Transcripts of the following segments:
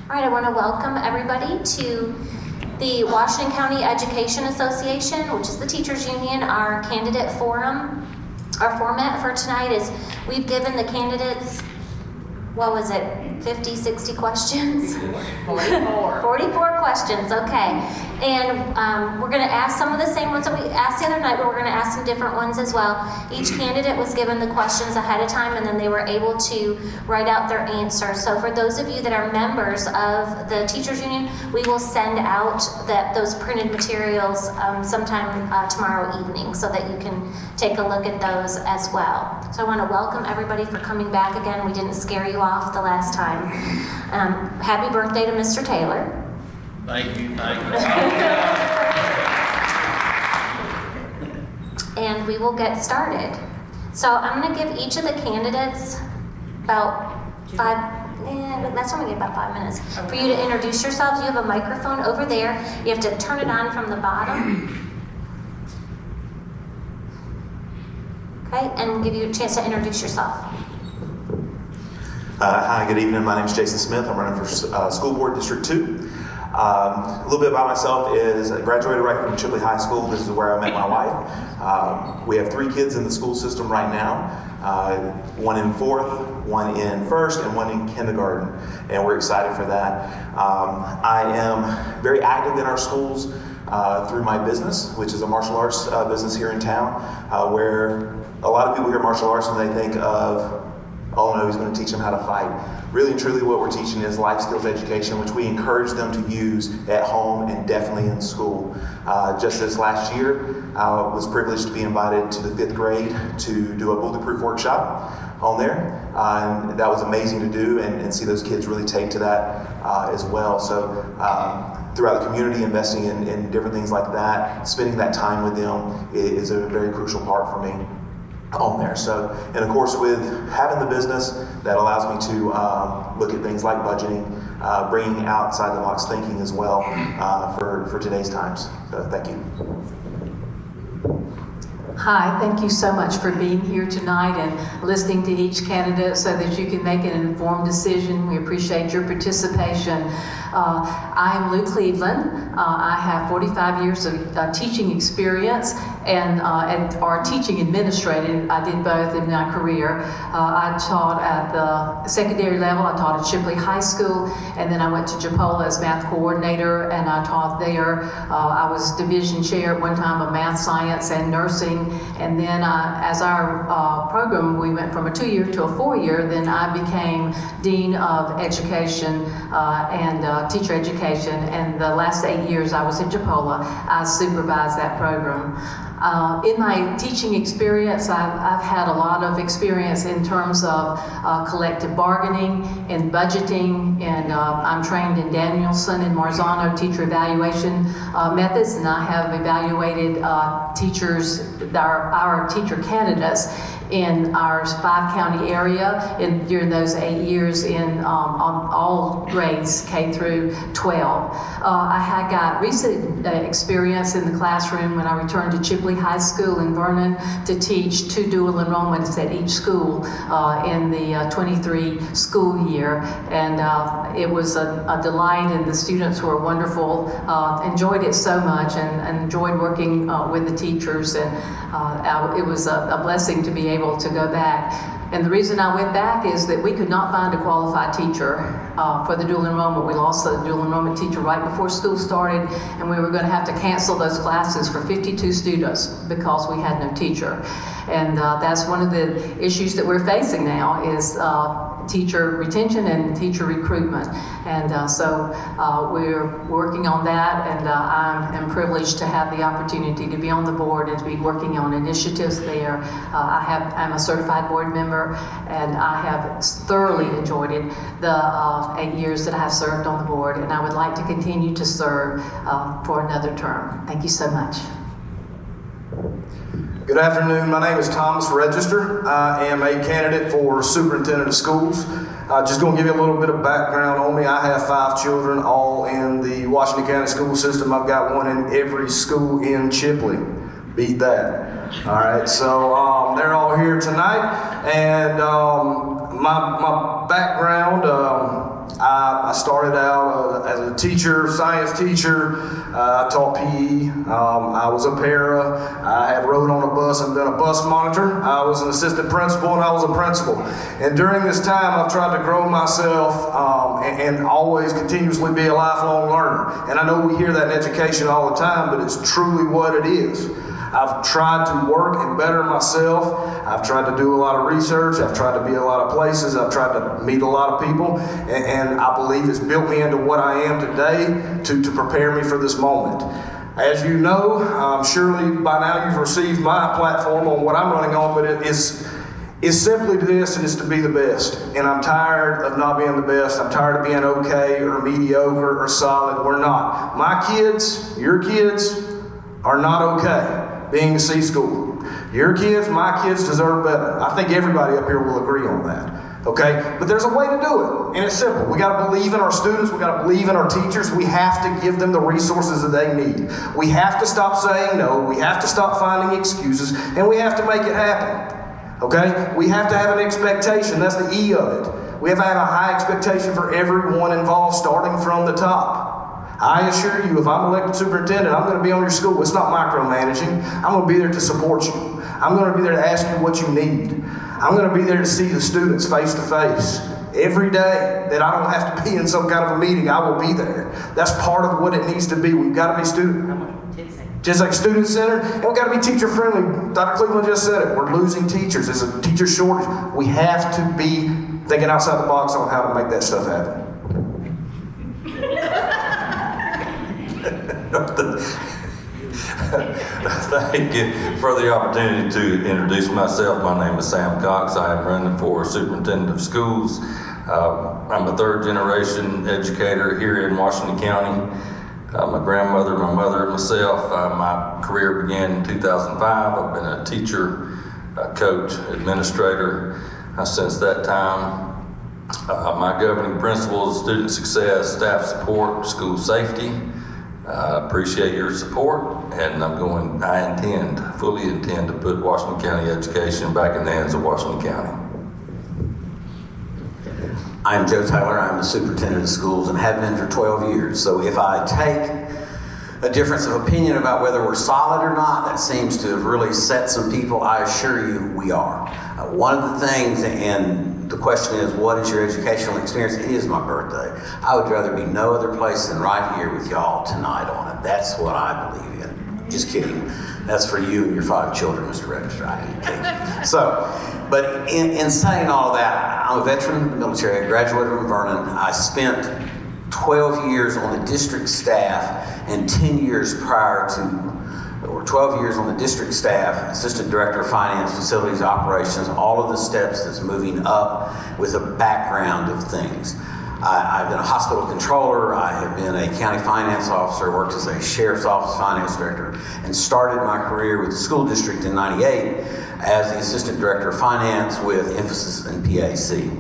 All right, I want to welcome everybody to the Washington County Education Association, which is the teachers union. Our candidate forum, our format for tonight is we've given the candidates, what was it, 50, 60 questions? 44. 44 questions, okay. And we're going to ask some of the same ones that we asked the other night, but we're going to ask some different ones as well. Each candidate was given the questions ahead of time, and then they were able to write out their answers. So for those of you that are members of the teachers union, we will send out those printed materials sometime tomorrow evening so that you can take a look at those as well. So I want to welcome everybody for coming back again. We didn't scare you off the last time. Happy birthday to Mr. Taylor. Thank you, thank you. And we will get started. So I'm going to give each of the candidates about that's only about 5 minutes for you to introduce yourselves. You have a microphone over there. You have to turn it on from the bottom. Okay, and we'll give you a chance to introduce yourself. Hi, good evening. My name is Jason Smith. I'm running for School Board District 2. A little bit about myself is I graduated right from Chipley High School. This is where I met my wife. We have 3 kids in the school system right now. One in 4th, one in 1st, and one in kindergarten. And we're excited for that. I am very active in our schools through my business, which is a martial arts business here in town, where a lot of people hear martial arts and they think of, oh no, he's going to teach them how to fight. Really and truly what we're teaching is life skills education, which we encourage them to use at home and definitely in school. Just this last year, I was privileged to be invited to the 5th grade to do a bulletproof workshop on there. And that was amazing to do and see those kids really take to that as well. So throughout the community, investing in different things like that, spending that time with them is a very crucial part for me on there. So, and of course with having the business, that allows me to look at things like budgeting, bringing outside the box thinking as well for today's times. So thank you. Hi, thank you so much for being here tonight and listening to each candidate so that you can make an informed decision. We appreciate your participation. I'm Lou Cleveland. I have 45 years of teaching experience and our teaching administrating. I did both in my career. I taught at the secondary level. I taught at Chipley High School, and then I went to Chipley as math coordinator, and I taught there. I was division chair at one time of math, science, and nursing. And then as our program, we went from a 2-year to a 4-year, then I became Dean of Education and Teacher Education. And the last 8 years I was at Chipola, I supervised that program. In my teaching experience, I've had a lot of experience in terms of collective bargaining and budgeting, and I'm trained in Danielson and Marzano teacher evaluation methods, and I have evaluated teachers, our teacher candidates in our 5-county area during those 8 years on all grades K through 12. I had got recent experience in the classroom when I returned to Chipley High School in Vernon to teach 2 dual enrollments at each school in the 23 school year, and it was a delight, and the students were wonderful, enjoyed it so much, and enjoyed working with the teachers, and it was a blessing to be able to go back. And the reason I went back is that we could not find a qualified teacher for the dual enrollment. We lost the dual enrollment teacher right before school started, and we were going to have to cancel those classes for 52 students because we had no teacher. And that's one of the issues that we're facing now is teacher retention and teacher recruitment. And so we're working on that, and I am privileged to have the opportunity to be on the board and to be working on initiatives there. I'm a certified board member, and I have thoroughly enjoyed it the 8 years that I have served on the board, and I would like to continue to serve for another term. Thank you so much. Good afternoon. My name is Thomas Register. I am a candidate for superintendent of schools. Just going to give you a little bit of background on me. I have 5 children, all in the Washington County school system. I've got one in every school in Chipley. Beat that. All right, so they're all here tonight, and my background, I I started out as a teacher, science teacher. I taught PE. I was a para. I have rode on a bus and been a bus monitor. I was an assistant principal, and I was a principal. And during this time, I've tried to grow myself and always continuously be a lifelong learner. And I know we hear that in education all the time, but it's truly what it is. I've tried to work and better myself. I've tried to do a lot of research. I've tried to be a lot of places. I've tried to meet a lot of people. And I believe it's built me into what I am today to prepare me for this moment. As you know, surely by now you've received my platform on what I'm running on, but it is simply this, and it's to be the best. And I'm tired of not being the best. I'm tired of being okay or mediocre or solid. We're not. My kids, your kids, are not okay being a C school. Your kids, my kids deserve better. I think everybody up here will agree on that. Okay? But there's a way to do it, and it's simple. We got to believe in our students. We got to believe in our teachers. We have to give them the resources that they need. We have to stop saying no. We have to stop finding excuses, and we have to make it happen. Okay? We have to have an expectation. That's the E of it. We have to have a high expectation for everyone involved, starting from the top. I assure you, if I'm elected superintendent, I'm going to be on your school. It's not micromanaging. I'm going to be there to support you. I'm going to be there to ask you what you need. I'm going to be there to see the students face to face. Every day that I don't have to be in some kind of a meeting, I will be there. That's part of what it needs to be. We've got to be just like student centered, and we've got to be teacher friendly. Dr. Cleveland just said it. We're losing teachers. There's a teacher shortage. We have to be thinking outside the box on how to make that stuff happen. Thank you for the opportunity to introduce myself. My name is Sam Cox. I am running for Superintendent of Schools. I'm a third generation educator here in Washington County. My grandmother, my mother, and myself. My career began in 2005. I've been a teacher, coach, administrator since that time. My governing principles: student success, staff support, school safety. I appreciate your support, and I fully intend to put Washington County education back in the hands of Washington County. I'm Joe Taylor. I'm the superintendent of schools and have been for 12 years. So if I take a difference of opinion about whether we're solid or not, that seems to have really set some people. I assure you we are. One of the things, and the question is, what is your educational experience? It is my birthday. I would rather be no other place than right here with y'all tonight on it. That's what I believe in. Just kidding. That's for you and your 5 children, Mr. Register. I didn't kid you. So, but in saying all that, I'm a veteran of the military. I graduated from Vernon. I spent 12 years on the district staff and 10 years prior to, or 12 years on the district staff, assistant director of finance, facilities, operations, all of the steps that's moving up with a background of things. I've been a hospital controller, I have been a county finance officer, worked as a sheriff's office finance director, and started my career with the school district in '98 as the assistant director of finance with emphasis in PAC.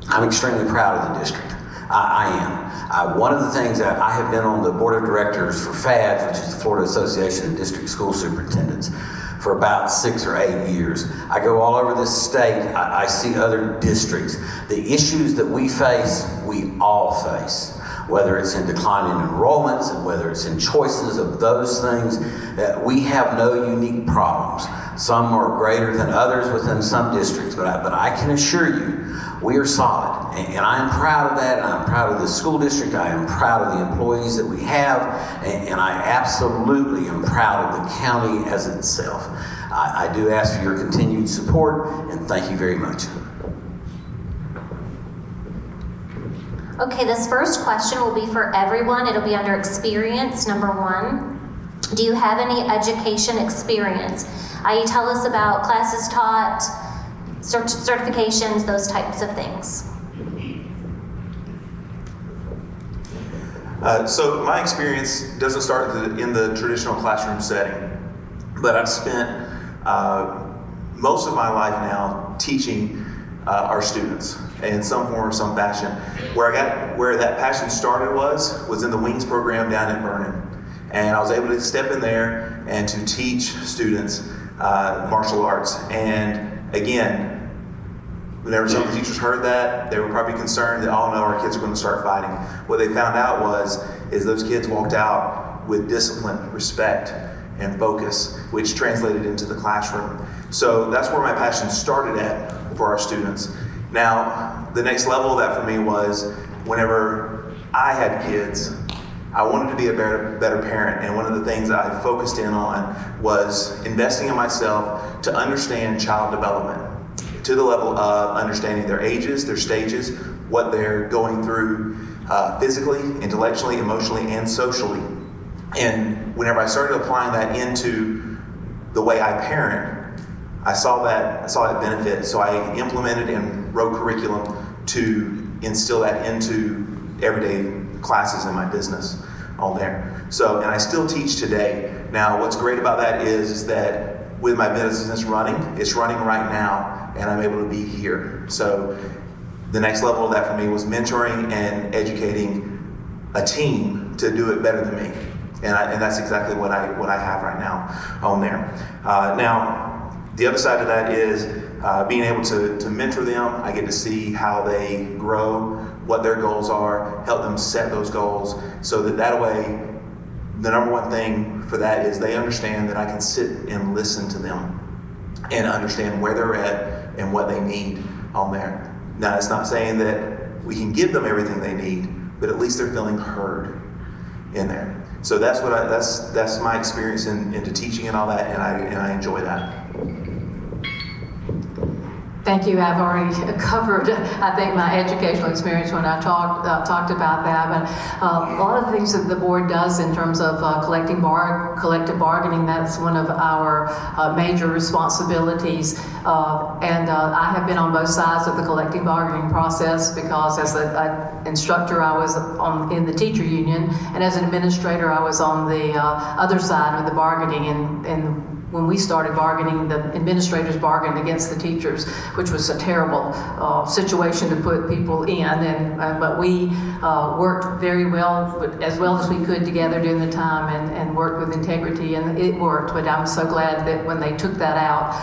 I'm extremely proud of the district. I am. One of the things that I have been on the board of directors for FADS, which is the Florida Association of District School Superintendents, for about 6 or 8 years. I go all over this state. I see other districts. The issues that we face, we all face. Whether it's in declining enrollments, and whether it's in choices of those things, that we have no unique problems. Some are greater than others within some districts, but I can assure you, we are solid. And I am proud of that, and I'm proud of the school district. I am proud of the employees that we have, and I absolutely am proud of the county as itself. I do ask for your continued support, and thank you very much. Okay, this first question will be for everyone. It'll be under experience, number 1. Do you have any education experience? I.e., tell us about classes taught, certifications, those types of things. So my experience doesn't start in the traditional classroom setting, but I've spent most of my life now teaching our students in some form or some fashion. Where that passion started was in the Wings program down at Vernon. And I was able to step in there and to teach students martial arts. And again, Whenever some of the teachers heard that, they were probably concerned that, oh no, our kids are going to start fighting. What they found out is those kids walked out with discipline, respect, and focus, which translated into the classroom. So that's where my passion started at for our students. Now, the next level of that for me was whenever I had kids, I wanted to be a better parent, and one of the things I focused in on was investing in myself to understand child development to the level of understanding their ages, their stages, what they're going through physically, intellectually, emotionally, and socially. And whenever I started applying that into the way I parent, I saw that benefit. So I implemented and wrote curriculum to instill that into everyday classes in my business all there. So, and I still teach today. Now, what's great about that is that with my business running, it's running right now, and I'm able to be here. So the next level of that for me was mentoring and educating a team to do it better than me. And that's exactly what I have right now on there. Now, the other side of that is being able to mentor them. I get to see how they grow, what their goals are, help them set those goals, so that way, the number one thing for that is they understand that I can sit and listen to them and understand where they're at and what they need on there. Now, it's not saying that we can give them everything they need, but at least they're feeling heard in there. So that's what that's my experience into teaching and all that, and I enjoy that. Thank you. I've already covered, I think, my educational experience when I talked about that. But a lot of the things that the board does in terms of collective bargaining, that's one of our major responsibilities. And I have been on both sides of the collective bargaining process, because as an instructor, I was in the teacher union, and as an administrator, I was on the other side of the bargaining. And when we started bargaining, the administrators bargained against the teachers, which was a terrible situation to put people in. But we worked very well, as well as we could together during the time, and worked with integrity, and it worked. But I'm so glad that when they took that out,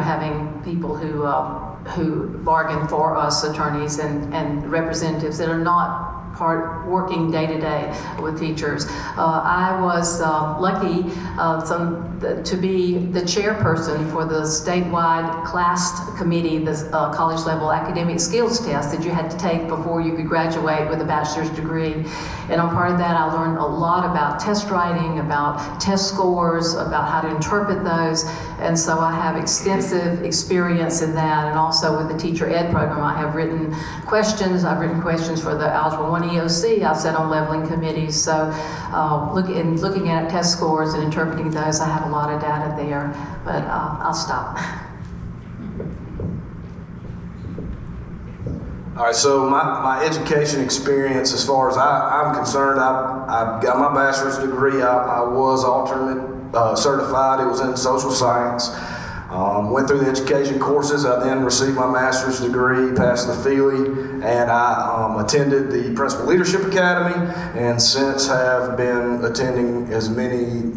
having people who bargain for us, attorneys and representatives that are not working day to day with teachers. I was lucky to be the chairperson for the statewide class committee, the college level academic skills test that you had to take before you could graduate with a bachelor's degree. And on part of that, I learned a lot about test writing, about test scores, about how to interpret those. And so I have extensive experience in that, and also with the teacher ed program. I have written questions. I've written questions for the Algebra 1 EOC. I've sat on leveling committees. So looking at test scores and interpreting those, I have a lot of data there. But I'll stop. All right, so my education experience, as far as I'm concerned, I got my bachelor's degree. I was alternate certified. It was in social science. Went through the education courses. I then received my master's degree, passed the Feely, and I attended the Principal Leadership Academy, and since have been attending as many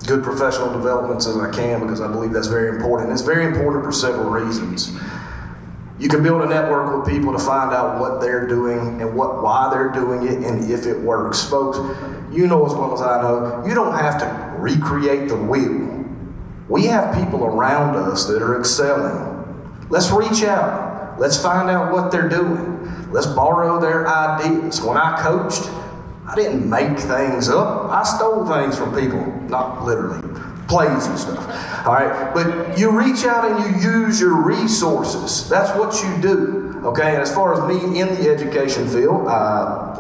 good professional developments as I can, because I believe that's very important. It's very important for several reasons. You can build a network with people to find out what they're doing and why they're doing it, and if it works. Folks, you know as well as I know, you don't have to recreate the wheel. We have people around us that are excelling. Let's reach out. Let's find out what they're doing. Let's borrow their ideas. When I coached, I didn't make things up. I stole things from people, not literally, plays and stuff. All right, but you reach out and you use your resources. That's what you do. Okay, and as far as me in the education field,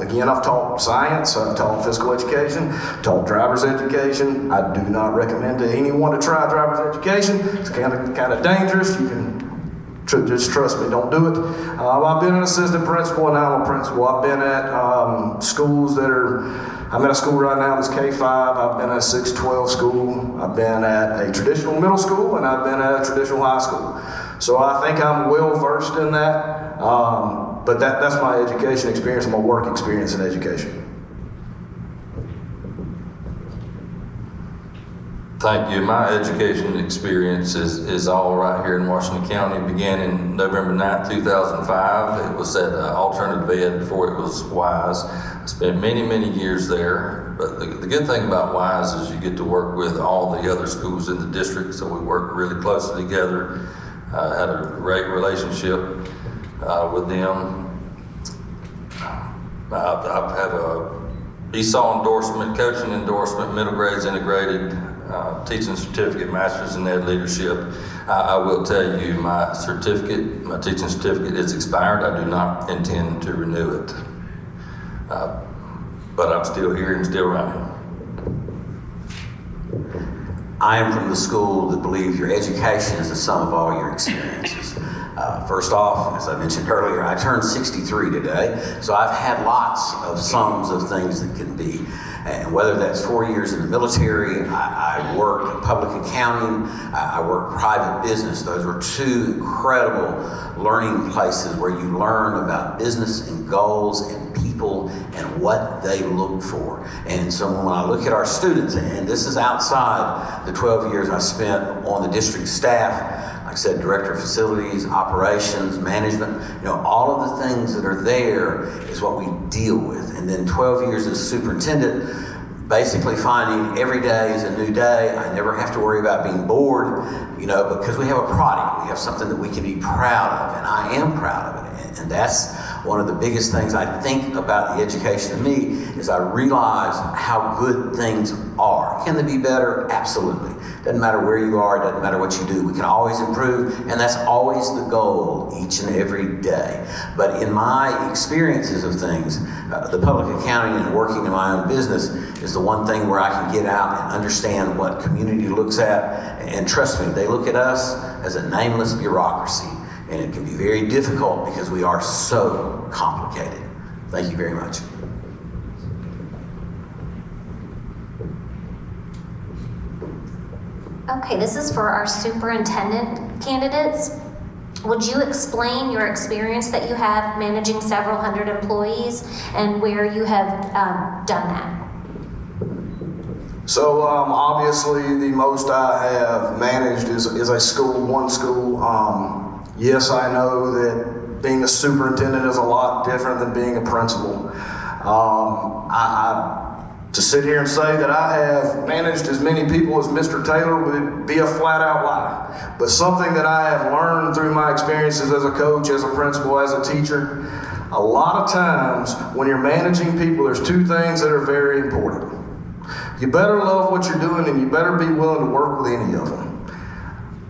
again, I've taught science, I've taught physical education, taught driver's education. I do not recommend to anyone to try driver's education. It's kind of dangerous. You can just trust me, don't do it. I've been an assistant principal, and now I'm a principal. I've been at schools I'm at a school right now that's K-5. I've been at a 6-12 school. I've been at a traditional middle school, and I've been at a traditional high school. So I think I'm well versed in that. But that's my education experience and my work experience in education. Thank you. My education experience is all right here in Washington County. It began in November 9th, 2005. It was at Alternative Ed before it was WISE. I spent many, many years there. But the good thing about WISE is you get to work with all the other schools in the district, so we work really closely together. Had a great relationship with them. I have a ESOL endorsement, coaching endorsement, middle grades integrated, teaching certificate, master's in ed leadership. I will tell you, my teaching certificate is expired. I do not intend to renew it. But I'm still here and still running. I am from the school that believes your education is the sum of all your experiences. First off, as I mentioned earlier, I turned 63 today, so I've had lots of sums of things that can be. And whether that's 4 years in the military, I worked in public accounting, I worked private business. Those were two incredible learning places where you learn about business and goals and people and what they look for. And so when I look at our students, and this is outside the 12 years I spent on the district staff, like I said, director of facilities, operations, management, all of the things that are there is what we deal with. And then 12 years as superintendent, basically finding every day is a new day. I never have to worry about being bored, because we have a product. We have something that we can be proud of, and I am proud of it. And that's one of the biggest things I think about the education of me is I realize how good things are. Can they be better? Absolutely. Doesn't matter where you are, doesn't matter what you do. We can always improve, and that's always the goal each and every day. But in my experiences of things, the public accounting and working in my own business is the one thing where I can get out and understand what community looks at. And trust me, they look at us as a nameless bureaucracy. And it can be very difficult because we are so complicated. Thank you very much. Okay, this is for our superintendent candidates. Would you explain your experience that you have managing several hundred employees and where you have done that? So obviously the most I have managed is one school. Yes, I know that being a superintendent is a lot different than being a principal. To sit here and say that I have managed as many people as Mr. Taylor would be a flat out lie. But something that I have learned through my experiences as a coach, as a principal, as a teacher, a lot of times when you're managing people, there's two things that are very important. You better love what you're doing, and you better be willing to work with any of them.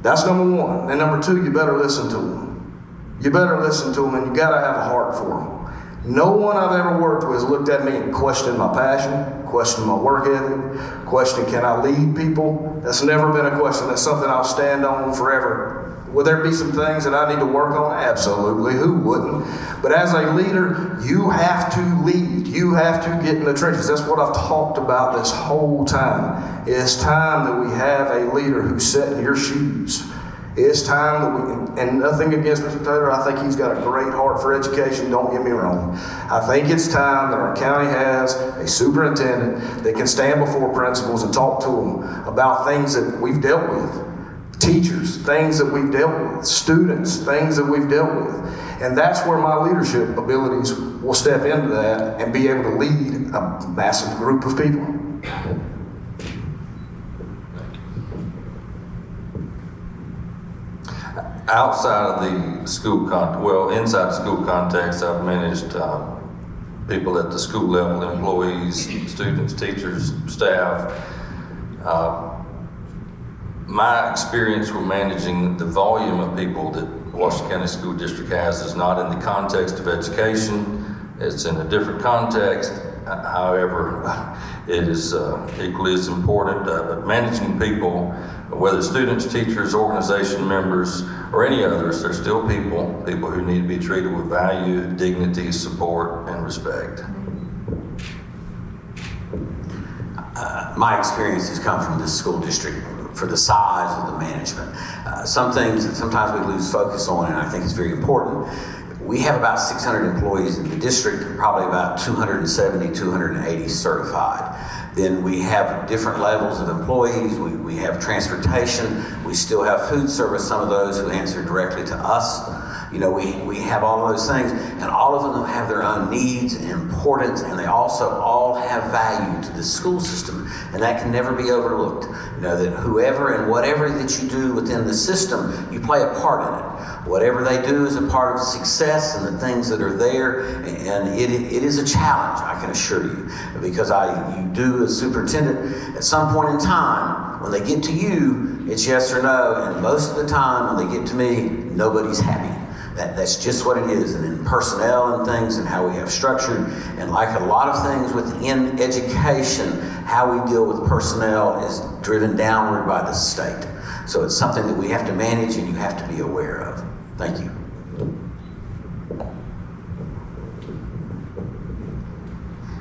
That's number one. And number two, you better listen to them. You better listen to them, and you gotta have a heart for them. No one I've ever worked with has looked at me and questioned my passion, questioned my work ethic, questioned can I lead people. That's never been a question. That's something I'll stand on forever. Will there be some things that I need to work on? Absolutely, who wouldn't? But as a leader, you have to lead. You have to get in the trenches. That's what I've talked about this whole time. It's time that we have a leader who's set in your shoes. It's time that we can, and nothing against Mr. Taylor, I think he's got a great heart for education, don't get me wrong. I think it's time that our county has a superintendent that can stand before principals and talk to them about things that we've dealt with. Teachers, things that we've dealt with. Students, things that we've dealt with. And that's where my leadership abilities will step into that and be able to lead a massive group of people. Outside of the school inside the school context, I've managed people at the school level, employees, students, teachers, staff. My experience with managing the volume of people that Washington County School District has is not in the context of education. It's in a different context. However, it is equally as important. But managing people, whether students, teachers, organization members, or any others, they're still people who need to be treated with value, dignity, support, and respect. My experiences come from this school district for the size of the management. Some things that sometimes we lose focus on, and I think it's very important. We have about 600 employees in the district, probably about 270, 280 certified. Then we have different levels of employees. We have transportation. We still have food service, some of those who answer directly to us. You know, we have all of those things, and all of them have their own needs and importance, and they also all have value to the school system, and that can never be overlooked. You know, that whoever and whatever that you do within the system, you play a part in it. Whatever they do is a part of success and the things that are there, and it is a challenge, I can assure you, because you do as superintendent, at some point in time, when they get to you, it's yes or no, and most of the time when they get to me, nobody's happy. That's just what it is, and in personnel and things and how we have structured, and like a lot of things within education, how we deal with personnel is driven downward by the state. So it's something that we have to manage and you have to be aware of. Thank you.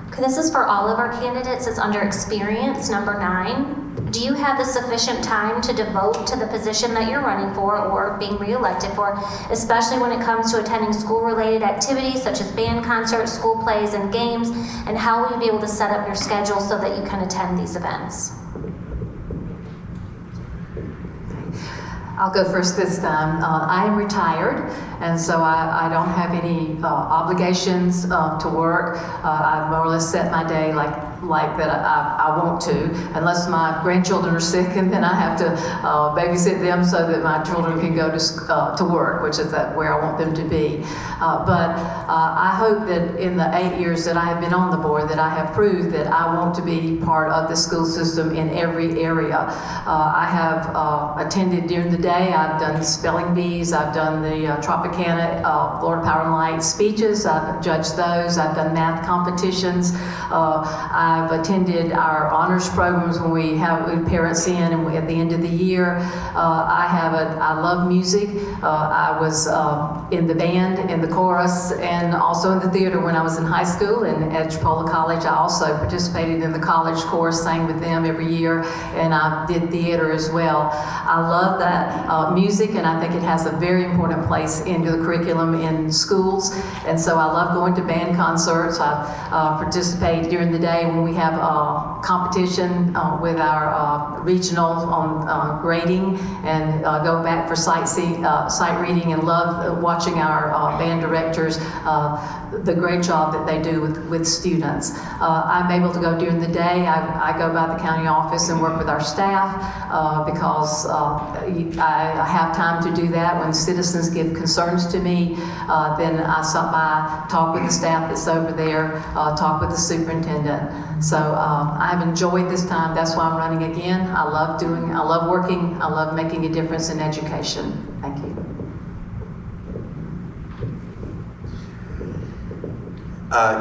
Okay, this is for all of our candidates. It's under experience, number 9. Do you have the sufficient time to devote to the position that you're running for or being reelected for, especially when it comes to attending school-related activities such as band concerts, school plays, and games? And how will you be able to set up your schedule so that you can attend these events? I'll go first this time. I am retired, and so I don't have any obligations to work. I more or less set my day like that I want to, unless my grandchildren are sick, and then I have to babysit them so that my children can go to work, which is where I want them to be. But I hope that in the 8 years that I have been on the board, that I have proved that I want to be part of the school system in every area. I have attended during the day. I've done spelling bees. I've done the Tropicana Florida Power and Light speeches. I've judged those. I've done math competitions. I've attended our honors programs when we have parents in, and at the end of the year. I love music. I was in the band, in the chorus, and also in the theater when I was in high school. And at Chipola College, I also participated in the college chorus, sang with them every year, and I did theater as well. I love that music, and I think it has a very important place into the curriculum in schools. And so I love going to band concerts. I participate during the day when we have competition with our regional on grading, and go back for sight reading, and love watching our band directors, the great job that they do with students. I'm able to go during the day. I go by the county office and work with our staff because I have time to do that. When citizens give concerns to me, then I stop by, talk with the staff that's over there, talk with the superintendent. So I've enjoyed this time. That's why I'm running again. I love working. I love making a difference in education. Thank you.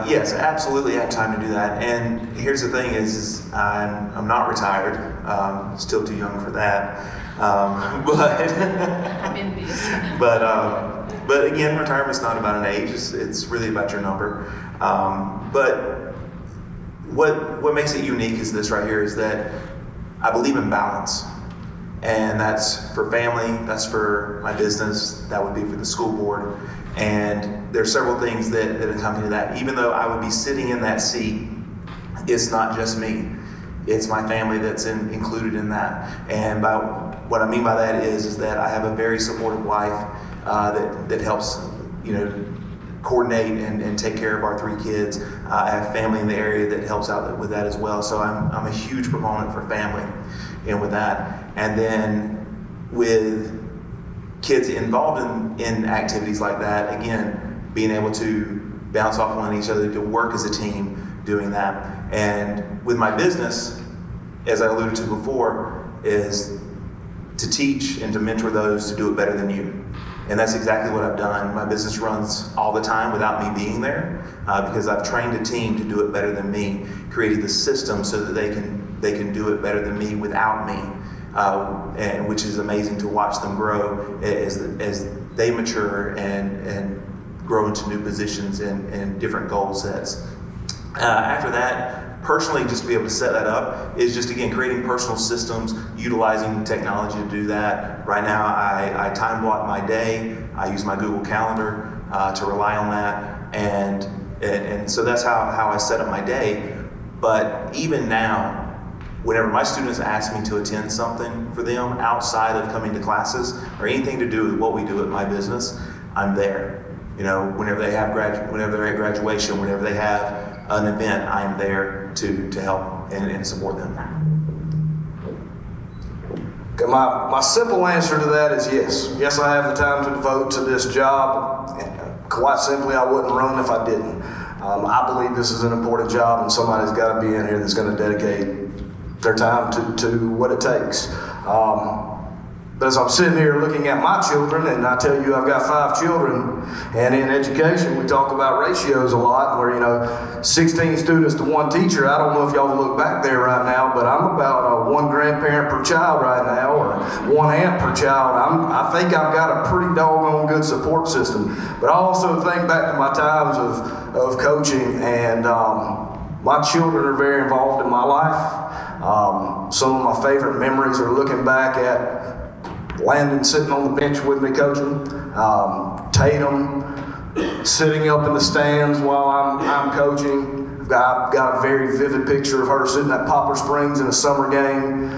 Yes, absolutely have time to do that. And here's the thing is I'm not retired. Still too young for that. But I'm envious. but again, retirement's not about an age. It's really about your number. But what makes it unique is this right here, is that I believe in balance. And that's for family, that's for my business, that would be for the school board. And there's several things that accompany that. Even though I would be sitting in that seat, it's not just me. It's my family that's included in that. And what I mean by that is that I have a very supportive wife that helps, coordinate and take care of our 3 kids. I have family in the area that helps out with that as well. So I'm a huge proponent for family and with that. And then with kids involved in activities like that, again, being able to bounce off one each other, to work as a team doing that. And with my business, as I alluded to before, is to teach and to mentor those to do it better than you. And that's exactly what I've done. My business runs all the time without me being there because I've trained a team to do it better than me, created the system so that they can do it better than me without me, and which is amazing to watch them grow as they mature and grow into new positions and different goal sets. After that, personally, just to be able to set that up is just, again, creating personal systems, utilizing technology to do that. Right now, I time block my day. I use my Google Calendar. to rely on that, and so that's how I set up my day. But even now, whenever my students ask me to attend something for them outside of coming to classes or anything to do with what we do at my business, I'm there. You know, whenever they're at graduation, whenever they have an event, I'm there to help and support them. Okay, my simple answer to that is yes. Yes, I have the time to devote to this job. Quite simply, I wouldn't run if I didn't. I believe this is an important job, and somebody's got to be in here that's going to dedicate their time to what it takes. But as I'm sitting here looking at my children, and I tell you I've got 5 children, and in education we talk about ratios a lot, where 16 students to 1 teacher. I don't know if y'all look back there right now, but I'm about 1 grandparent per child right now, or 1 aunt per child. I think I've got a pretty doggone good support system. But I also think back to my times of coaching, and my children are very involved in my life. Some of my favorite memories are looking back at Landon sitting on the bench with me coaching, Tatum sitting up in the stands while I'm coaching. I've got a very vivid picture of her sitting at Poplar Springs in a summer game.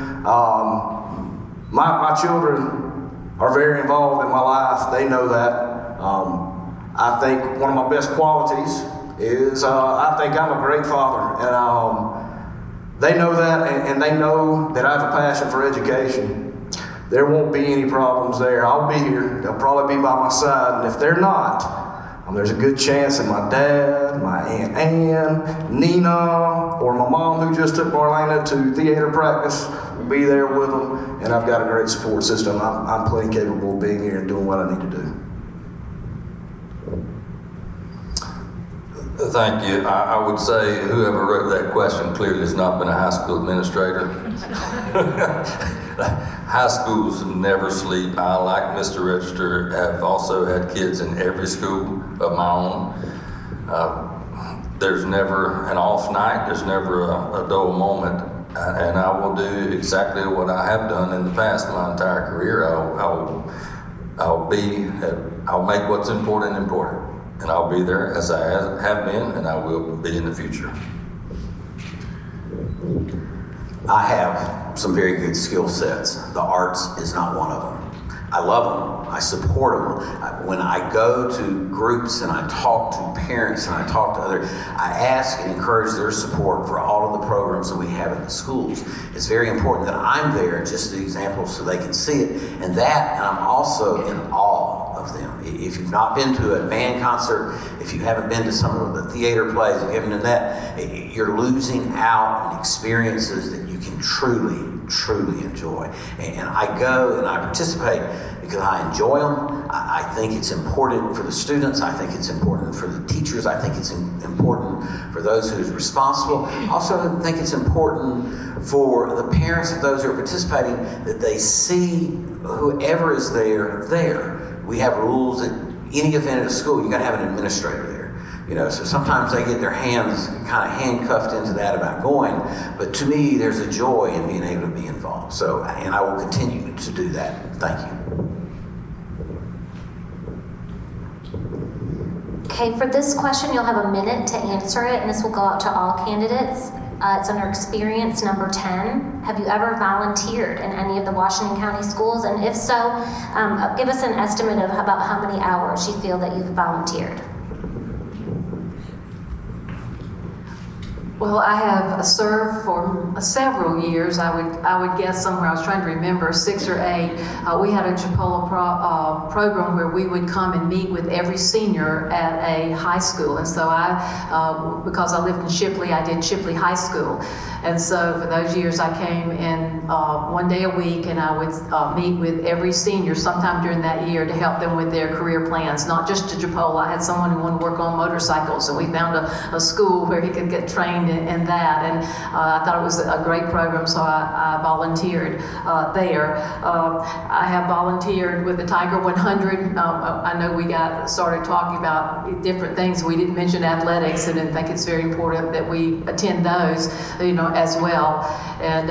My children are very involved in my life. They know that. I think one of my best qualities is I think I'm a great father, and they know that, and they know that I have a passion for education. There won't be any problems there. I'll be here. They'll probably be by my side. And if they're not, there's a good chance that my dad, my Aunt Ann, Nina, or my mom who just took Marlena to theater practice will be there with them. And I've got a great support system. I'm plenty capable of being here and doing what I need to do. Thank you. I would say whoever wrote that question clearly has not been a high school administrator. High schools never sleep. I, like Mr. Register, have also had kids in every school of my own. There's never an off night. There's never a dull moment. And I will do exactly what I have done in the past my entire career. I'll make what's important important. And I'll be there as I have been, and I will be in the future. I have some very good skill sets. The arts is not one of them. I love them. I support them. When I go to groups and I talk to parents and I talk to others, I ask and encourage their support for all of the programs that we have in the schools. It's very important that I'm there, just the example, so they can see it. And I'm also in awe of them. If you've not been to a band concert, if you haven't been to some of the theater plays, if you haven't done that, you're losing out on experiences that you can truly enjoy. And I go and I participate because I enjoy them. I think it's important for the students. I think it's important for the teachers. I think it's important for those who's responsible. I also think it's important for the parents of those who are participating, that they see whoever is there. We have rules at any event at a school. You got to have an administrator there. So sometimes they get their hands kind of handcuffed into that about going, but to me, there's a joy in being able to be involved. So, and I will continue to do that. Thank you. Okay, for this question, you'll have a minute to answer it, and this will go out to all candidates. It's under experience number 10. Have you ever volunteered in any of the Washington County schools? And if so, give us an estimate of about how many hours you feel that you've volunteered. Well, I have served for several years. I would guess somewhere, I was trying to remember, 6 or 8. We had a Chipley program where we would come and meet with every senior at a high school. And so because I lived in Chipley, I did Chipley High School. And so for those years, I came in 1 day a week, and I would meet with every senior sometime during that year to help them with their career plans, not just to Chipley. I had someone who wanted to work on motorcycles, and we found a school where he could get trained in that. And I thought it was a great program, so I volunteered there. I have volunteered with the Tiger 100. I know we got started talking about different things. We didn't mention athletics, and I think it's very important that we attend those, as well. And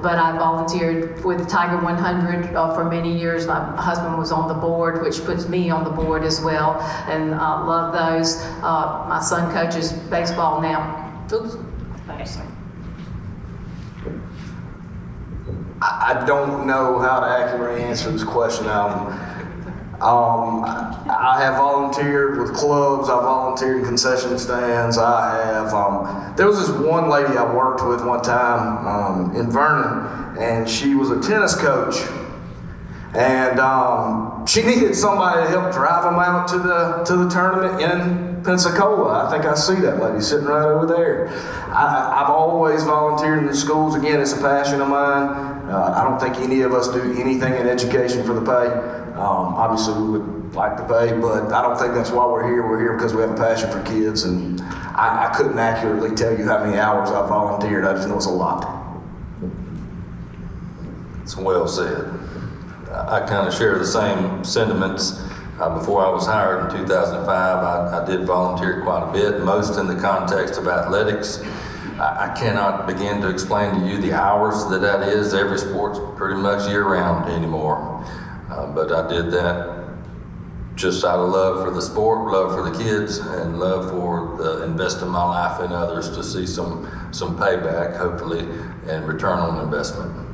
but I volunteered with the Tiger 100 for many years. My husband was on the board, which puts me on the board as well, and love those. My son coaches baseball now. Oops. I don't know how to accurately answer this question. I have volunteered with clubs. I volunteered in concession stands. I have. There was this one lady I worked with one time in Vernon, and she was a tennis coach, and she needed somebody to help drive them out to the tournament in Pensacola. I think I see that lady sitting right over there. I've always volunteered in the schools. Again, it's a passion of mine. I don't think any of us do anything in education for the pay. Obviously, we would like to pay, but I don't think that's why we're here. We're here because we have a passion for kids, and I couldn't accurately tell you how many hours I've volunteered. I just know it's a lot. It's well said. I kind of share the same sentiments. Before I was hired in 2005, I did volunteer quite a bit, most in the context of athletics. I cannot begin to explain to you the hours that is. Every sport's pretty much year-round anymore. But I did that just out of love for the sport, love for the kids, and love for the investing my life in others to see some payback, hopefully, and return on investment.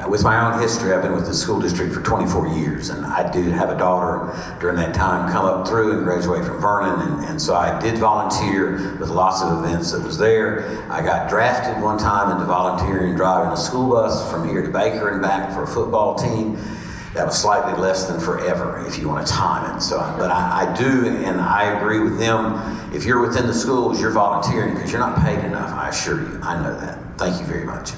With my own history, I've been with the school district for 24 years, and I did have a daughter during that time come up through and graduate from Vernon, and so I did volunteer with lots of events that was there. I got drafted one time into volunteering driving a school bus from here to Baker and back for a football team. That was slightly less than forever, if you want to time it. But I do, and I agree with them. If you're within the schools, you're volunteering because you're not paid enough, I assure you. I know that. Thank you very much.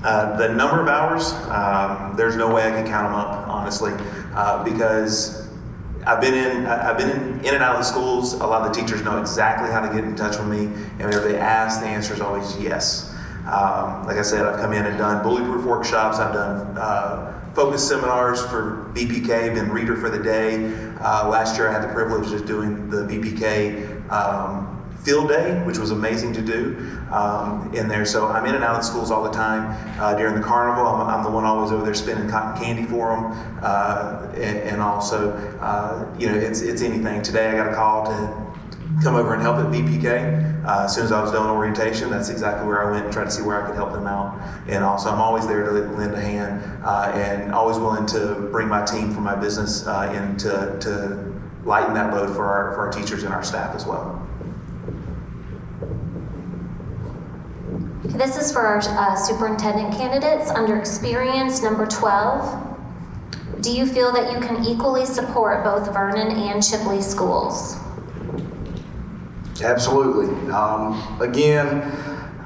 The number of hours, there's no way I can count them up, honestly, because I've been in and out of the schools. A lot of the teachers know exactly how to get in touch with me, and whenever they ask, the answer is always yes. Like I said, I've come in and done bullyproof workshops. I've done focus seminars for BPK, been reader for the day. Last year I had the privilege of doing the BPK field day, which was amazing to do in there. So I'm in and out of the schools all the time. During the carnival, I'm the one always over there spinning cotton candy for them. And also, it's anything. Today I got a call to come over and help at BPK. As soon as I was doing orientation, that's exactly where I went and tried to see where I could help them out. And also, I'm always there to lend a hand and always willing to bring my team for my business in to lighten that load for our teachers and our staff as well. This is for our superintendent candidates under experience number 12. Do you feel that you can equally support both Vernon and Chipley schools? Absolutely. Again,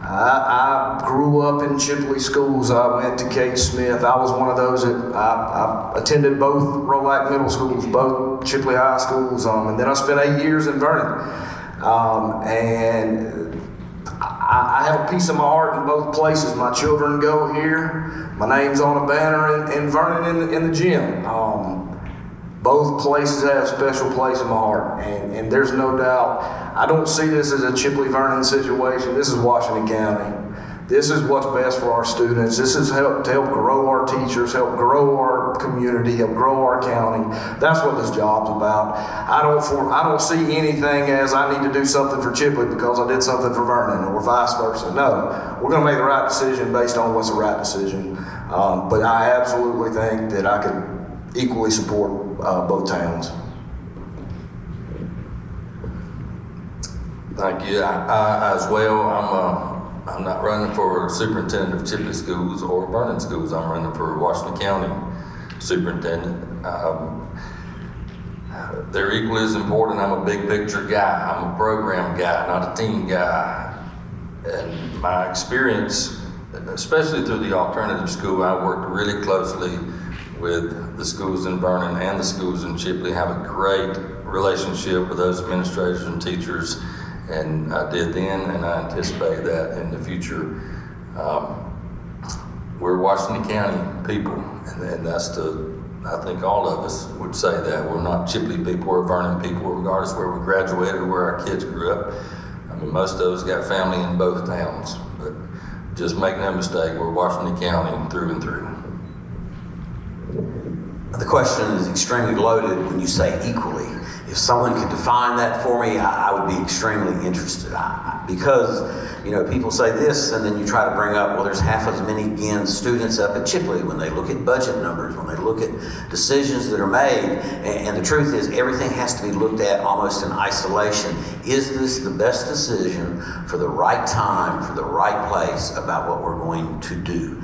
I grew up in Chipley schools. I went to Kate Smith. I was one of those that I attended both Rolac middle schools, both Chipley high schools, and then I spent 8 years in Vernon. And I have a piece of my heart in both places. My children go here. My name's on a banner in Vernon in the gym. Both places have a special place in my heart, and there's no doubt. I don't see this as a Chipley-Vernon situation. This is Washington County. This is what's best for our students. This is to help grow our teachers, help grow our community, help grow our county. That's what this job's about. I don't see anything as I need to do something for Chipley because I did something for Vernon or vice versa. No, we're going to make the right decision based on what's the right decision. But I absolutely think that I could equally support both towns. Thank you. I as well, I'm not running for superintendent of Chipley schools or Vernon schools. I'm running for Washington County superintendent. They're equally as important. I'm a big picture guy. I'm a program guy, not a team guy. And my experience, especially through the alternative school, I worked really closely with the schools in Vernon and the schools in Chipley. Have a great relationship with those administrators and teachers, and I did then, and I anticipate that in the future. We're Washington County people, and that's I think all of us would say that. We're not Chipley people, we're Vernon people, regardless of where we graduated or where our kids grew up. I mean, most of us got family in both towns, but just make no mistake, we're Washington County through and through. The question is extremely loaded when you say equally. If someone could define that for me, I would be extremely interested. Because, you know, people say this, and then you try to bring up, well, there's half as many, again, students up at Chipley when they look at budget numbers, when they look at decisions that are made. And the truth is, everything has to be looked at almost in isolation. Is this the best decision for the right time, for the right place about what we're going to do?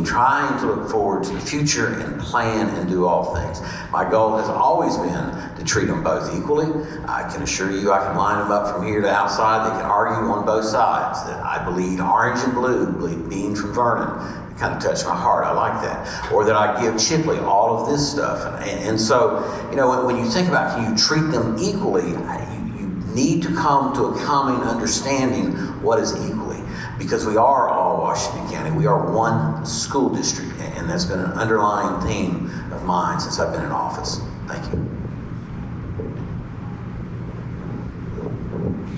Trying to look forward to the future and plan and do all things. My goal has always been to treat them both equally. I can assure you I can line them up from here to outside. They can argue on both sides that I bleed orange and blue, being from Vernon. It kind of touched my heart. I like that. Or that I give Chipley all of this stuff. And so, you know, when you think about can you treat them equally, you need to come to a common understanding what is equally. Because we are all Washington County. We are one school district, and that's been an underlying theme of mine since I've been in office. Thank you.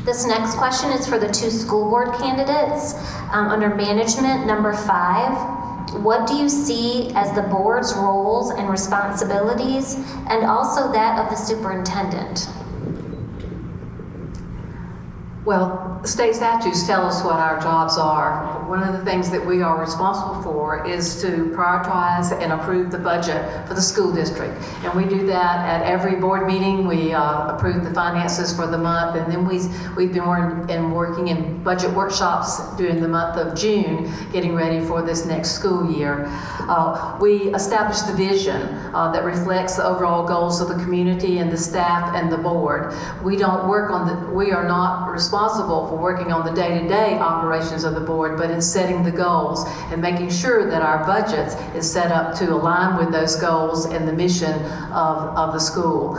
This next question is for the two school board candidates. Under management, number 5, what do you see as the board's roles and responsibilities, and also that of the superintendent? Well, state statutes tell us what our jobs are. One of the things that we are responsible for is to prioritize and approve the budget for the school district. And we do that at every board meeting. We approve the finances for the month, and then we've been working in budget workshops during the month of June, getting ready for this next school year. We establish the vision that reflects the overall goals of the community and the staff and the board. We are not responsible for working on the day-to-day operations of the board, but in setting the goals and making sure that our budget is set up to align with those goals and the mission of the school.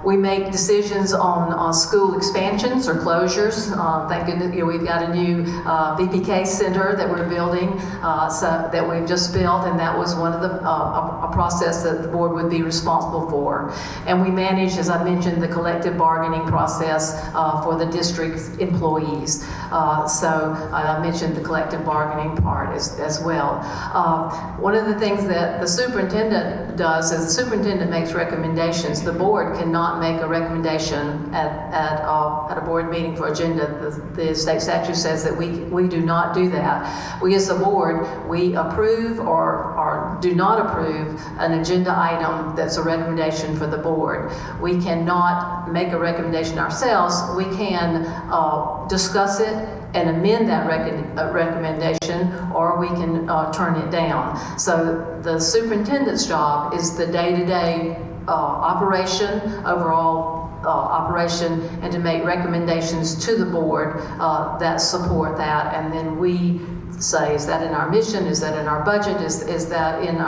We make decisions on school expansions or closures. Thank goodness, we've got a new VPK center that we're building, that we've just built, and that was one of a process that the board would be responsible for. And we manage, as I mentioned, the collective bargaining process for the district's employees. So I mentioned the collective bargaining part as well. One of the things that the superintendent does is the superintendent makes recommendations. The board cannot make a recommendation at a board meeting for agenda. The state statute says that we do not do that. We as a board, we approve or do not approve an agenda item that's a recommendation for the board. We cannot make a recommendation ourselves. We can discuss it and amend that recommendation, or we can turn it down. So the superintendent's job is the day-to-day operation, overall operation, and to make recommendations to the board that support that. And then we say, is that in our mission? Is that in our budget? Is that in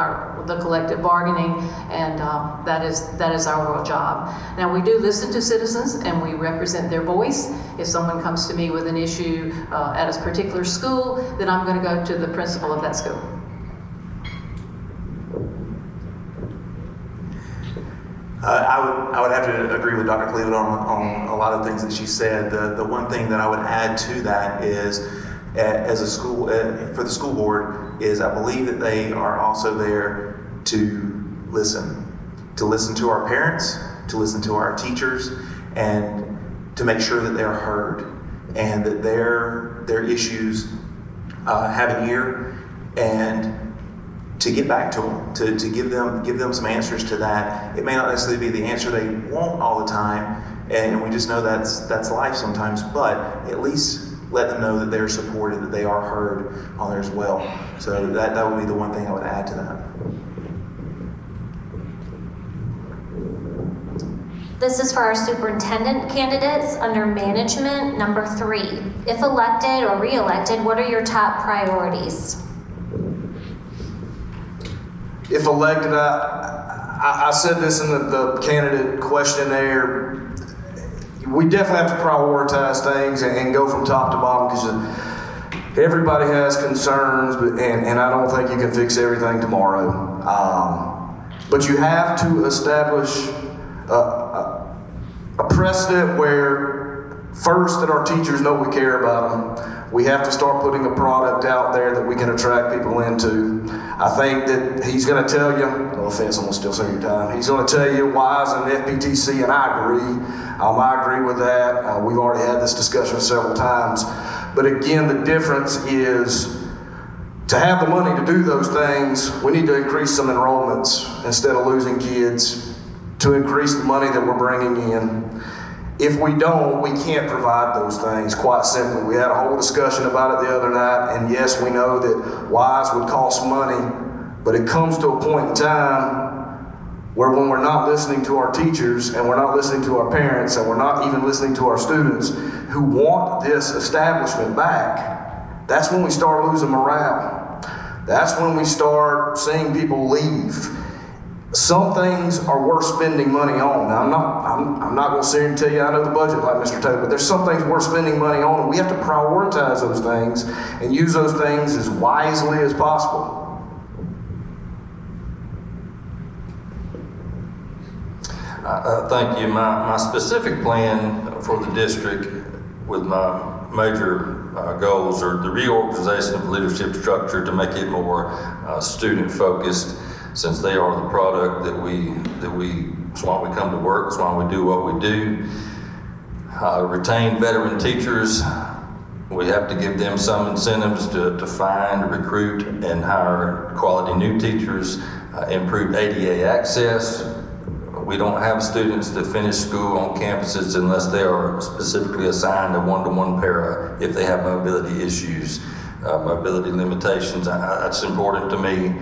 the collective bargaining? And that is our real job. Now, we do listen to citizens and we represent their voice. If someone comes to me with an issue at a particular school, then I'm going to go to the principal of that school. I would have to agree with Dr. Cleveland on a lot of things that she said. The one thing that I would add to that is, as a school, for the school board, is I believe that they are also there to listen to our parents, to listen to our teachers, and to make sure that they're heard and that their issues have an ear, and to get back to them, to give them some answers to that. It may not necessarily be the answer they want all the time, and we just know that's life sometimes, but at least let them know that they're supported, that they are heard on there as well. So that would be the one thing I would add to that. This is for our superintendent candidates under management, number 3. If elected or re-elected, what are your top priorities? if elected, I said this in the candidate questionnaire, we definitely have to prioritize things and go from top to bottom, because everybody has concerns, and I don't think you can fix everything tomorrow. But you have to establish a precedent where, first, that our teachers know we care about them. We have to start putting a product out there that we can attract people into. I think that he's going to tell you, no offense, I'm going to steal some of your time, he's going to tell you WISE and FPTC, and I agree. I agree with that. We've already had this discussion several times. But again, the difference is, to have the money to do those things, we need to increase some enrollments instead of losing kids, to increase the money that we're bringing in. If we don't, we can't provide those things, quite simply. We had a whole discussion about it the other night, and yes, we know that WISE would cost money, but it comes to a point in time where, when we're not listening to our teachers, and we're not listening to our parents, and we're not even listening to our students who want this establishment back, that's when we start losing morale. That's when we start seeing people leave. Some things are worth spending money on. Now, I'm not going to sit here and tell you I know the budget like Mr. Taylor, but there's some things worth spending money on, and we have to prioritize those things and use those things as wisely as possible. Thank you. My specific plan for the district, with my major goals, are the reorganization of leadership structure to make it more student focused, since they are the product that we, it's why we come to work, it's why we do what we do. Retain veteran teachers. We have to give them some incentives to find, recruit, and hire quality new teachers. Improve ADA access. We don't have students that finish school on campuses unless they are specifically assigned a one-to-one para if they have mobility issues, mobility limitations. That's important to me,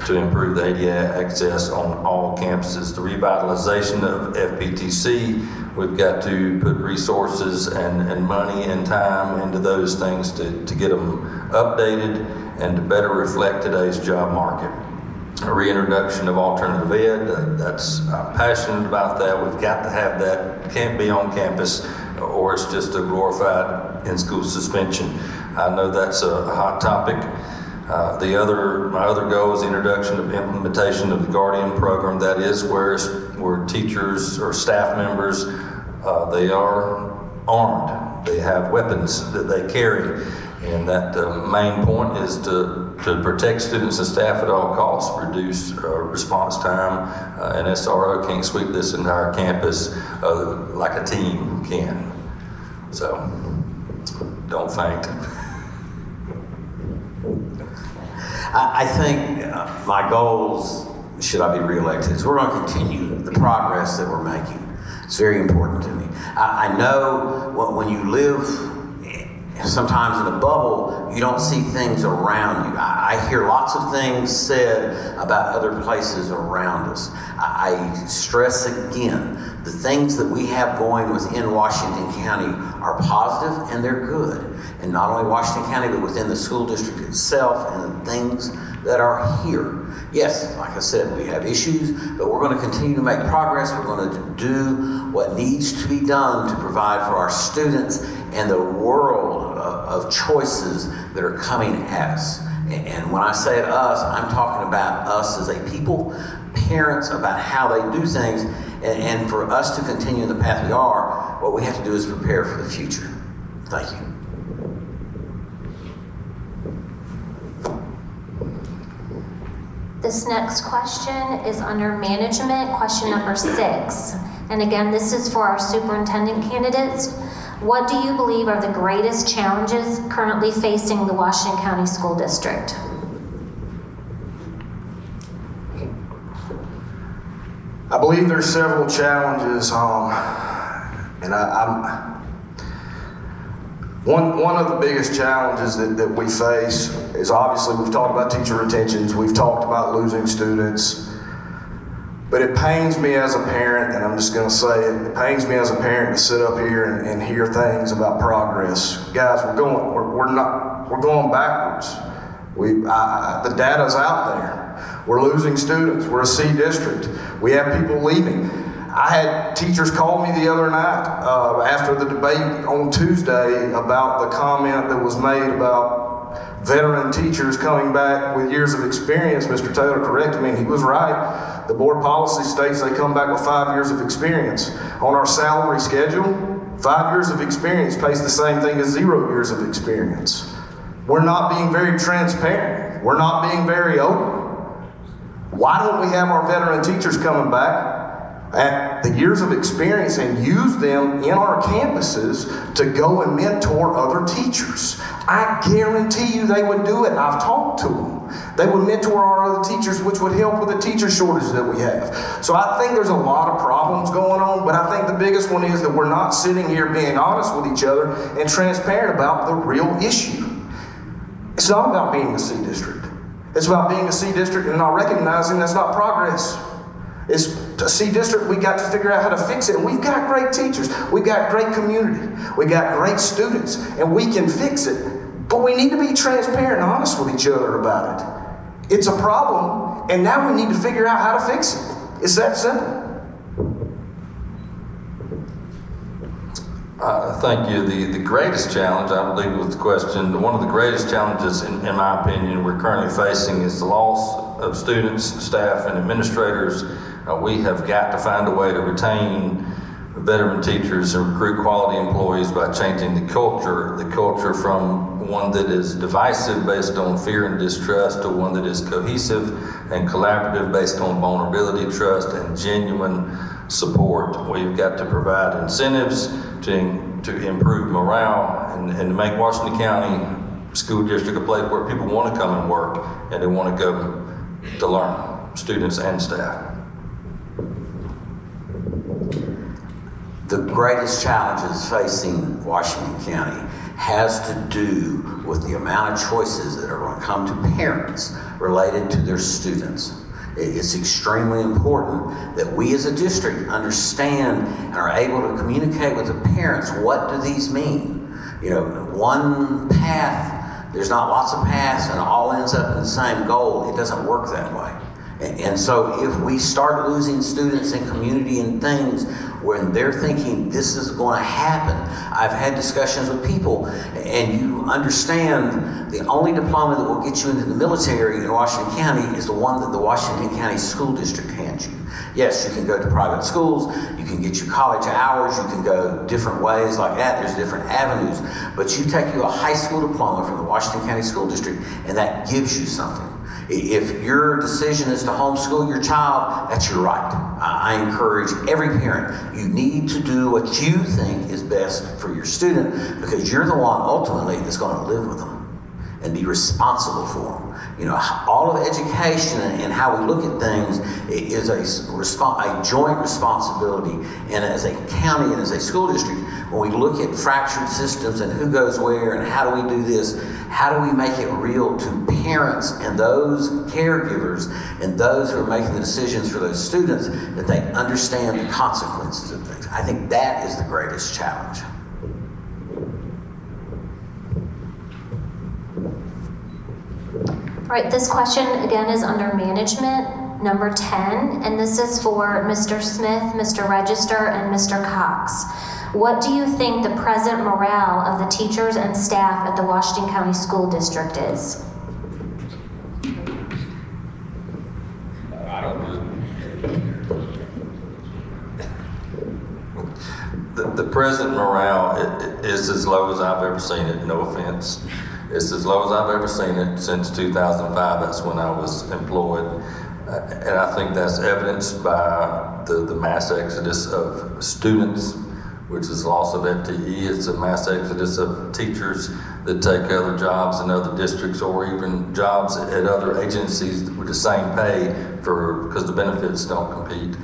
to improve the ADA access on all campuses. The revitalization of FPTC, we've got to put resources and money and time into those things to get them updated and to better reflect today's job market. A reintroduction of alternative ed, I'm passionate about that. We've got to have that. It can't be on campus, or it's just a glorified in-school suspension. I know that's a hot topic. My other goal is the introduction of implementation of the Guardian program. That is where teachers or staff members, they are armed. They have weapons that they carry. And that main point is to protect students and staff at all costs, reduce response time. An SRO can't sweep this entire campus like a team can. So, don't faint. I think my goals, should I be reelected, is we're going to continue the progress that we're making. It's very important to me. I know when you live sometimes in a bubble, you don't see things around you. I hear lots of things said about other places around us. I stress again, the things that we have going within Washington County are positive and they're good. And not only Washington County, but within the school district itself and the things that are here. Yes, like I said, we have issues, but we're going to continue to make progress. We're going to do what needs to be done to provide for our students and the world of choices that are coming at us. And when I say us, I'm talking about us as a people, parents, about how they do things, and for us to continue in the path we are, what we have to do is prepare for the future. Thank you. This next question is under management, question number 6. And again, this is for our superintendent candidates. What do you believe are the greatest challenges currently facing the Washington County School District? I believe there's several challenges, and one of the biggest challenges that we face is, obviously, we've talked about teacher retentions, we've talked about losing students, but it pains me as a parent, and I'm just going to say it pains me as a parent to sit up here and hear things about progress. Guys, we're going backwards. The data's out there. We're losing students. We're a C district. We have people leaving. I had teachers call me the other night after the debate on Tuesday about the comment that was made about veteran teachers coming back with years of experience. Mr. Taylor corrected me, and he was right. The board policy states they come back with 5 years of experience. On our salary schedule, 5 years of experience pays the same thing as 0 years of experience. We're not being very transparent. We're not being very open. Why don't we have our veteran teachers coming back at the years of experience and use them in our campuses to go and mentor other teachers? I guarantee you they would do it. I've talked to them. They would mentor our other teachers, which would help with the teacher shortage that we have. So I think there's a lot of problems going on, but I think the biggest one is that we're not sitting here being honest with each other and transparent about the real issue. It's not about being a C district. It's about being a C district and not recognizing that's not progress. It's a C district, we got to figure out how to fix it. And we've got great teachers. We've got great community. We got great students. And we can fix it. But we need to be transparent and honest with each other about it. It's a problem, and now we need to figure out how to fix it. It's that simple. Thank you. The greatest challenge, I believe, was the question. One of the greatest challenges, in my opinion, we're currently facing is the loss of students, staff, and administrators. We have got to find a way to retain veteran teachers and recruit quality employees by changing the culture from one that is divisive based on fear and distrust to one that is cohesive and collaborative based on vulnerability, trust, and genuine support. We've got to provide incentives to improve morale and to make Washington County School District a place where people want to come and work and they want to go to learn, students and staff. The greatest challenges facing Washington County has to do with the amount of choices that are going to come to parents related to their students. It's extremely important that we as a district understand and are able to communicate with the parents. What do these mean? You know, one path, there's not lots of paths and it all ends up in the same goal. It doesn't work that way. And so if we start losing students in community and things when they're thinking this is going to happen, I've had discussions with people, and you understand the only diploma that will get you into the military in Washington County is the one that the Washington County School District hands you. Yes, you can go to private schools, you can get your college hours, you can go different ways like that, there's different avenues, but you take you a high school diploma from the Washington County School District, and that gives you something. If your decision is to homeschool your child, that's your right. I encourage every parent, you need to do what you think is best for your student, because you're the one ultimately that's going to live with them and be responsible for them. You know, all of education and how we look at things is a joint responsibility. And as a county and as a school district, when we look at fractured systems and who goes where and how do we do this, how do we make it real to parents and those caregivers and those who are making the decisions for those students, that they understand the consequences of things. I think that is the greatest challenge. All right, this question again is under management, number 10, and this is for Mr. Smith, Mr. Register, and Mr. Cox. What do you think the present morale of the teachers and staff at the Washington County School District is? The present morale is as low as I've ever seen it, no offense. It's as low as I've ever seen it since 2005. That's when I was employed. And I think that's evidenced by the mass exodus of students, which is loss of FTE. It's a mass exodus of teachers that take other jobs in other districts or even jobs at other agencies with the same pay because the benefits don't compete.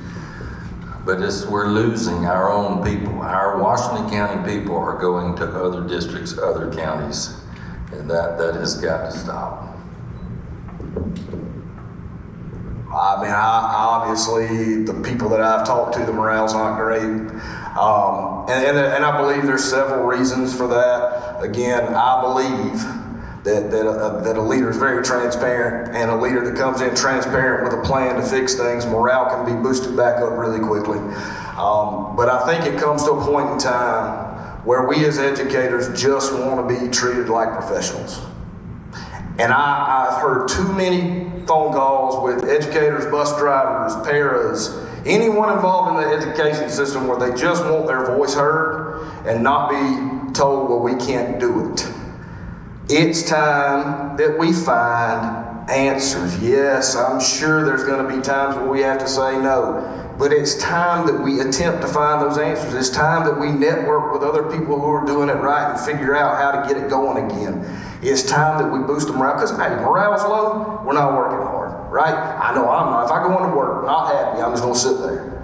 But we're losing our own people. Our Washington County people are going to other districts, other counties. And that has got to stop. I mean, obviously, the people that I've talked to, the morale's not great. And I believe there's several reasons for that. Again, I believe that a leader is very transparent, and a leader that comes in transparent with a plan to fix things, morale can be boosted back up really quickly. But I think it comes to a point in time where we as educators just want to be treated like professionals. And I've heard too many phone calls with educators, bus drivers, paras, anyone involved in the education system where they just want their voice heard and not be told, well, we can't do it. It's time that we find answers. Yes, I'm sure there's going to be times where we have to say no. But it's time that we attempt to find those answers. It's time that we network with other people who are doing it right and figure out how to get it going again. It's time that we boost the morale. Because, hey, morale's low, we're not working hard, right? I know I'm not. If I go into work not happy, I'm just going to sit there.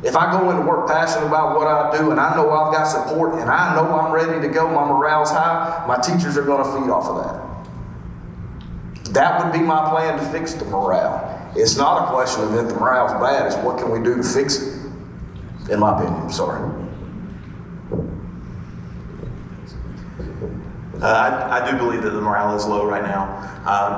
If I go into work passionate about what I do and I know I've got support and I know I'm ready to go, my morale's high, my teachers are going to feed off of that. That would be my plan to fix the morale. It's not a question of if the morale's bad, it's what can we do to fix it, in my opinion. Sorry. I do believe that the morale is low right now,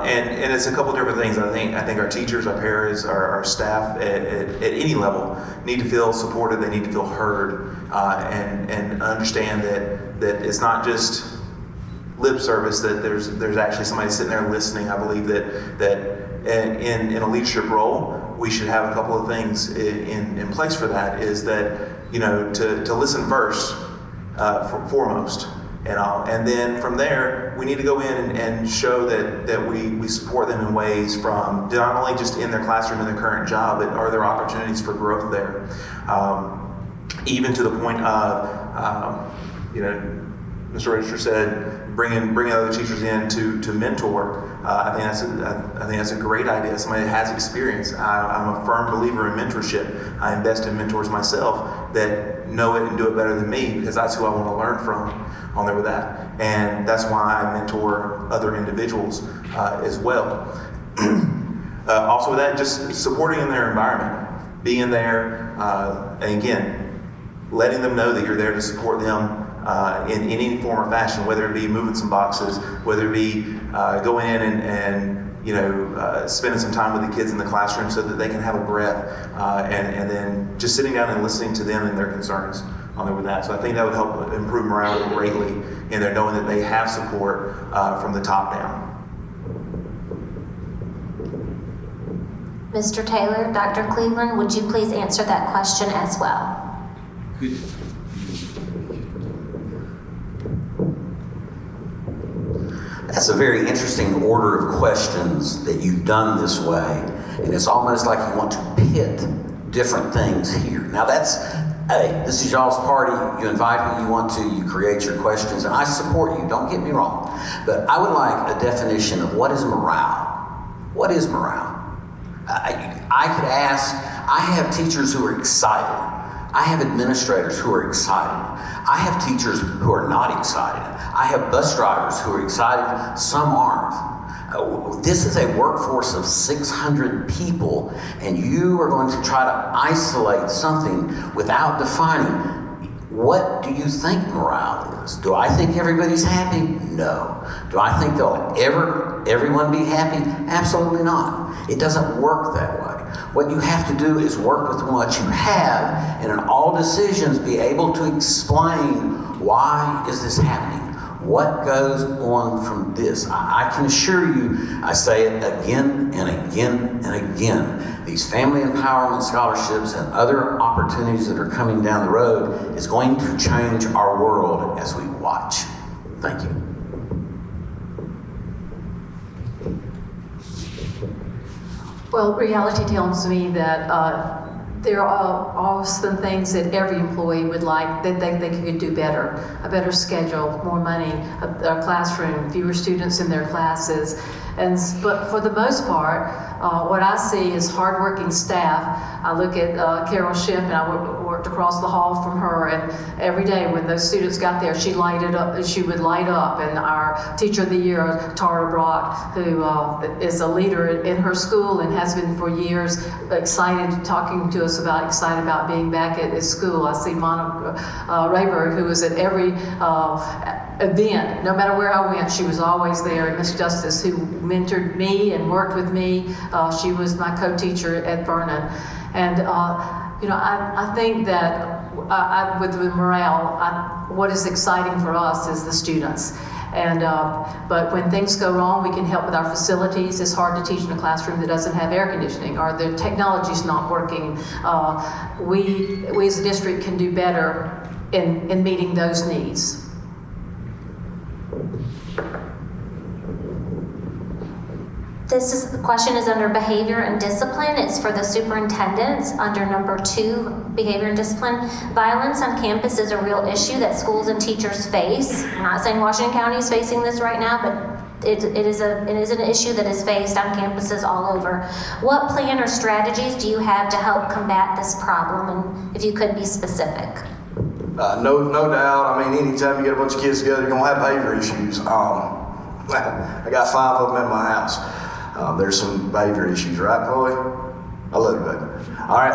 and it's a couple different things. I think our teachers, our parents, our staff at any level need to feel supported. They need to feel heard, and understand that it's not just lip service. That there's actually somebody sitting there listening. I believe that in a leadership role, we should have a couple of things in place for that. Is that to listen first, foremost. And then from there, we need to go in and show that we support them in ways from not only just in their classroom and their current job, but are there opportunities for growth there? Even to the point of, Mr. Register said, bringing other teachers in to mentor. I think that's a great idea. Somebody that has experience. I'm a firm believer in mentorship. I invest in mentors myself that know it and do it better than me, because that's who I want to learn from on there with that. And that's why I mentor other individuals as well. Also with that, just supporting in their environment, being there, and again, letting them know that you're there to support them in any form or fashion, whether it be moving some boxes, whether it be going in and spending some time with the kids in the classroom so that they can have a breath, and then just sitting down and listening to them and their concerns on there with that. So I think that would help improve morale greatly in there, knowing that they have support from the top down. Mr. Taylor, Dr. Cleveland, would you please answer that question as well? That's a very interesting order of questions that you've done this way. And it's almost like you want to pit different things here. Now this is y'all's party. You invite who you want to, you create your questions, and I support you, don't get me wrong. But I would like a definition of what is morale. What is morale? I could ask, I have teachers who are excited. I have administrators who are excited. I have teachers who are not excited. I have bus drivers who are excited, some aren't. This is a workforce of 600 people, and you are going to try to isolate something without defining, what do you think morale is? Do I think everybody's happy? No. Do I think everyone be happy? Absolutely not. It doesn't work that way. What you have to do is work with what you have, and in all decisions be able to explain, why is this happening? What goes on from this? I can assure you, I say it again and again and again, these family empowerment scholarships and other opportunities that are coming down the road is going to change our world as we watch. Thank you. Well, reality tells me that there are awesome things that every employee would like, that they could do better. A better schedule, more money, a classroom, fewer students in their classes. But for the most part, what I see is hardworking staff. I look at Carol Ship, and I worked across the hall from her, and every day when those students got there, she would light up. And our Teacher of the Year, Tara Brock, who is a leader in her school and has been for years, talking to us excited about being back at school. I see Monica Rayberg, who was at every event. No matter where I went, she was always there. And Miss Justice, who mentored me and worked with me, she was my co-teacher at Vernon. And I think that with morale, what is exciting for us is the students. And but when things go wrong, we can help with our facilities. It's hard to teach in a classroom that doesn't have air conditioning, or the technology's not working. We as a district can do better in meeting those needs. The question is under behavior and discipline. It's for the superintendents under number 2, behavior and discipline. Violence on campus is a real issue that schools and teachers face. I'm not saying Washington County is facing this right now, but it is an issue that is faced on campuses all over. What plan or strategies do you have to help combat this problem? And if you could be specific. No doubt. I mean, anytime you get a bunch of kids together, you're gonna have behavior issues. I got 5 of them in my house. There's some behavior issues, right, Chloe? I love you, baby. All right.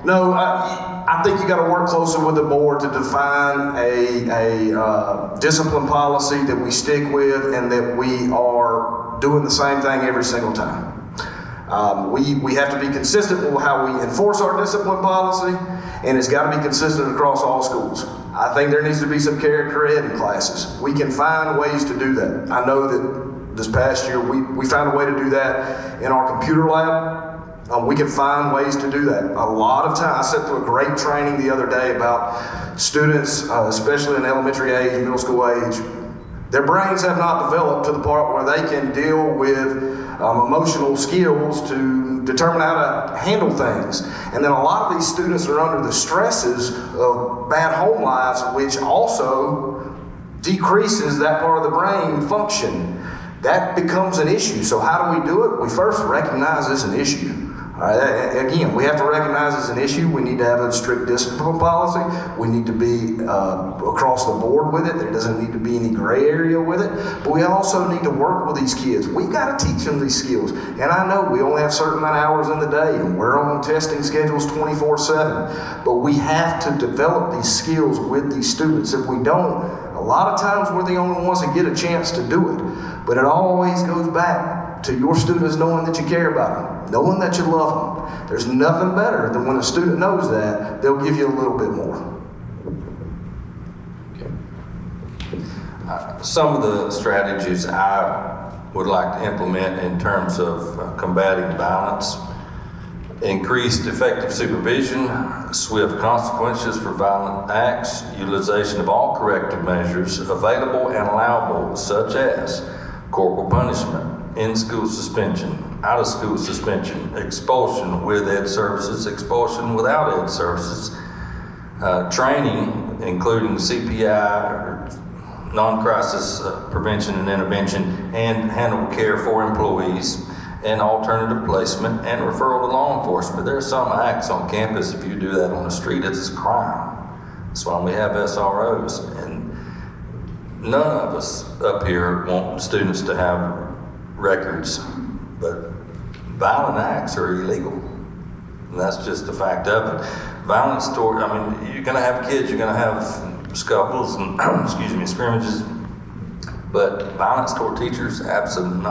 No, I think you got to work closer with the board to define a discipline policy that we stick with, and that we are doing the same thing every single time. We have to be consistent with how we enforce our discipline policy, and it's got to be consistent across all schools. I think there needs to be some character ed in classes. We can find ways to do that. I know that this past year we found a way to do that in our computer lab. We can find ways to do that. A lot of time, I sat through a great training the other day about students, especially in elementary age, middle school age. Their brains have not developed to the part where they can deal with emotional skills to determine how to handle things. And then a lot of these students are under the stresses of bad home lives, which also decreases that part of the brain function. That becomes an issue. So how do we do it? We first recognize it's an issue. All right, again, we have to recognize it's an issue. We need to have a strict discipline policy. We need to be across the board with it. There doesn't need to be any gray area with it. But we also need to work with these kids. We've got to teach them these skills. And I know we only have a certain amount of hours in the day, and we're on testing schedules 24/7. But we have to develop these skills with these students. If we don't, a lot of times we're the only ones that get a chance to do it. But it always goes back to your students knowing that you care about them, knowing that you love them. There's nothing better than when a student knows that, they'll give you a little bit more. Some of the strategies I would like to implement in terms of combating violence: increased effective supervision, swift consequences for violent acts, utilization of all corrective measures available and allowable, such as corporal punishment, in-school suspension, out-of-school suspension, expulsion with ed services, expulsion without ed services, training, including CPI, or non-crisis prevention and intervention, and handle care for employees, and alternative placement, and referral to law enforcement. There are some acts on campus, if you do that on the street, it's a crime. That's why we have SROs. And none of us up here want students to have records, but violent acts are illegal. And that's just the fact of it. Violence toward, you're gonna have kids, you're gonna have scuffles and, scrimmages, but violence toward teachers, absolutely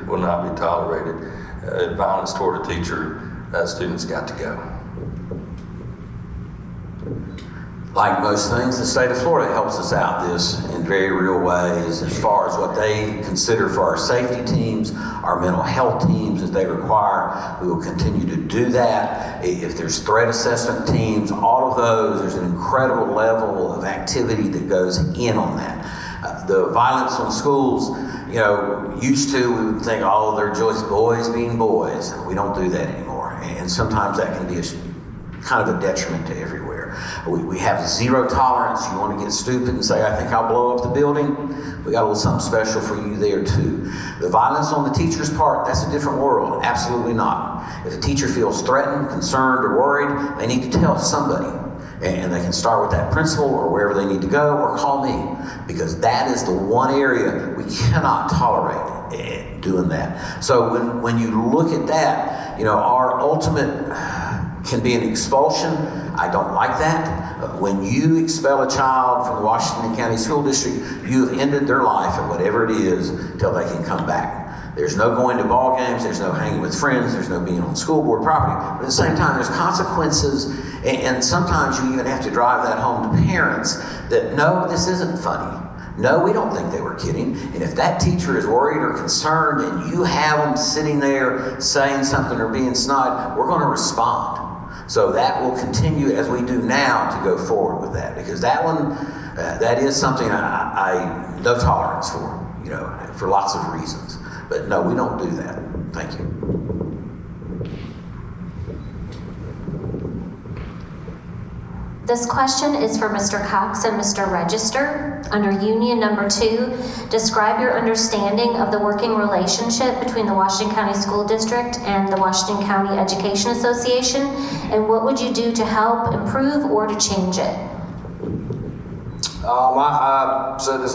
will not be tolerated. Violence toward a teacher, that student's got to go. Like most things, the state of Florida helps us out this in very real ways as far as what they consider for our safety teams, our mental health teams that they require. We will continue to do that. If there's threat assessment teams, all of those, there's an incredible level of activity that goes in on that. The violence on schools, used to, we would think, oh, they're just boys being boys. We don't do that anymore. And sometimes that can be kind of a detriment to everywhere. We have zero tolerance. You want to get stupid and say, I think I'll blow up the building? We got a little something special for you there too. The violence on the teacher's part, that's a different world. Absolutely not. If a teacher feels threatened, concerned, or worried, they need to tell somebody. And they can start with that principal or wherever they need to go, or call me, because that is the one area we cannot tolerate doing that. So when you look at that, you know, our ultimate can be an expulsion. I don't like that. When you expel a child from the Washington County School District, you have ended their life at whatever it is till they can come back. There's no going to ball games, there's no hanging with friends, there's no being on school board property. But at the same time, there's consequences, and sometimes you even have to drive that home to parents that, no, this isn't funny. No, we don't think they were kidding. And if that teacher is worried or concerned and you have them sitting there saying something or being snide, we're going to respond. So that will continue as we do now to go forward with that, because that one, that is something I no tolerance for, you know, for lots of reasons. But no, we don't do that. Thank you. This question is for Mr. Cox and Mr. Register. Under Union number 2, describe your understanding of the working relationship between the Washington County School District and the Washington County Education Association, and what would you do to help improve or to change it? I said this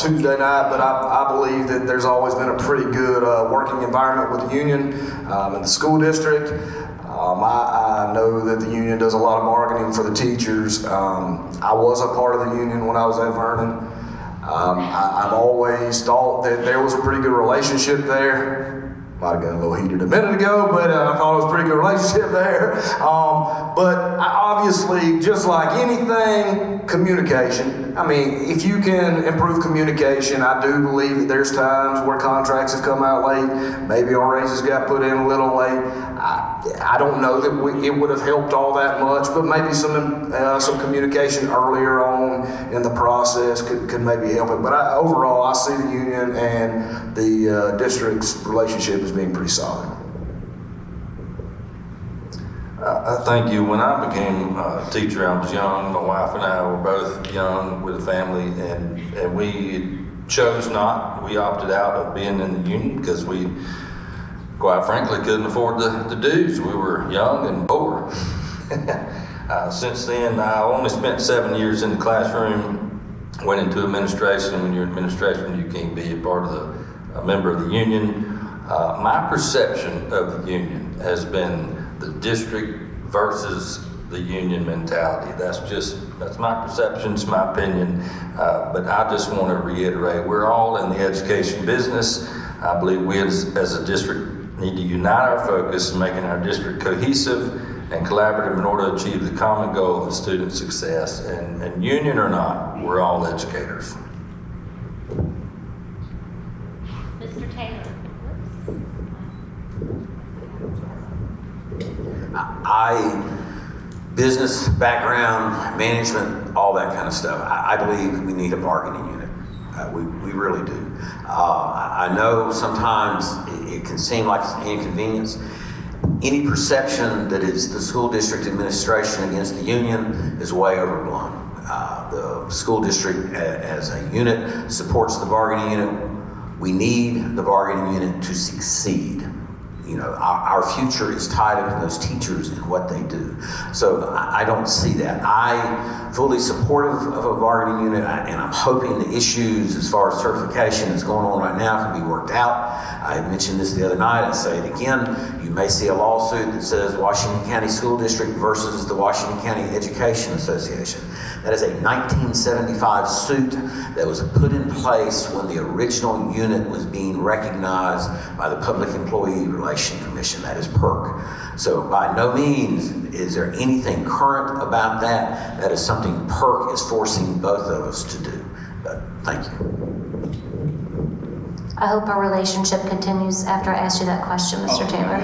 Tuesday night, but I believe that there's always been a pretty good working environment with the union and the school district. I know that the union does a lot of marketing for the teachers. I was a part of the union when I was at Vernon. I've always thought that there was a pretty good relationship there. Might have gotten a little heated a minute ago, but I thought it was a pretty good relationship there. But obviously, just like anything, communication. I mean, if you can improve communication, I do believe that there's times where contracts have come out late. Maybe our raises got put in a little late. I don't know that it would have helped all that much, but maybe some communication earlier on in the process could maybe help it. But overall, I see the union and the district's relationship as being pretty solid. Thank you. When I became a teacher, I was young. My wife and I were both young with a family, and we chose not. We opted out of being in the union because we, quite frankly, couldn't afford the dues. We were young and poor. Since then, I only spent 7 years in the classroom, went into administration. When you're in administration, you can't be a member of the union. My perception of the union has been the district versus the union mentality. That's my perception, it's my opinion. But I just want to reiterate, we're all in the education business. I believe we as a district need to unite our focus in making our district cohesive and collaborative in order to achieve the common goal of student success. And union or not, we're all educators. Mr. Taylor. Business background, management, all that kind of stuff. I believe we need a bargaining unit. We really do. I know sometimes it can seem like it's an inconvenience. Any perception that it's the school district administration against the union is way overblown. The school district as a unit supports the bargaining unit. We need the bargaining unit to succeed. You know, our future is tied up in those teachers and what they do. So I don't see that. I'm fully supportive of a bargaining unit, and I'm hoping the issues as far as certification that's going on right now can be worked out. I mentioned this the other night, I say it again. You may see a lawsuit that says Washington County School District versus the Washington County Education Association. That is a 1975 suit that was put in place when the original unit was being recognized by the Public Employee Relations Commission. That is PERC. So by no means is there anything current about that. That is something PERC is forcing both of us to do. But thank you. I hope our relationship continues after I asked you that question, Mr. Taylor.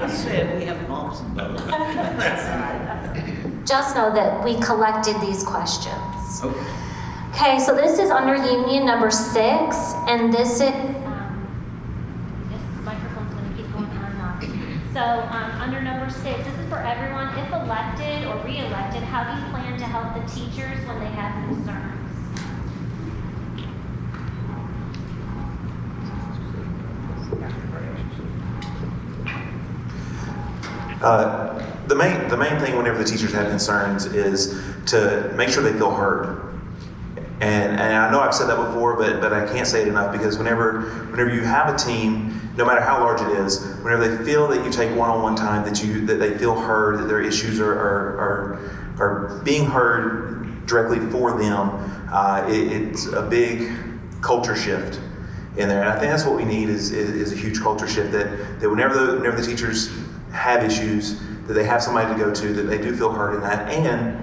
I said we have bumps and bumps. Just know that we collected these questions. Okay. Okay, so this is under union number 6, and this is, microphone's gonna keep going on and off. So under number 6, this is for everyone. If elected or re-elected, how do you plan to help the teachers when they have concerns? The main thing whenever the teachers have concerns is to make sure they feel heard. And I know I've said that before, but I can't say it enough, because whenever you have a team, no matter how large it is, whenever they feel that you take one-on-one time, that they feel heard, that their issues are being heard directly for them, it's a big culture shift in there. And I think that's what we need is a huge culture shift, that whenever the teachers have issues, that they have somebody to go to, that they do feel heard in that, and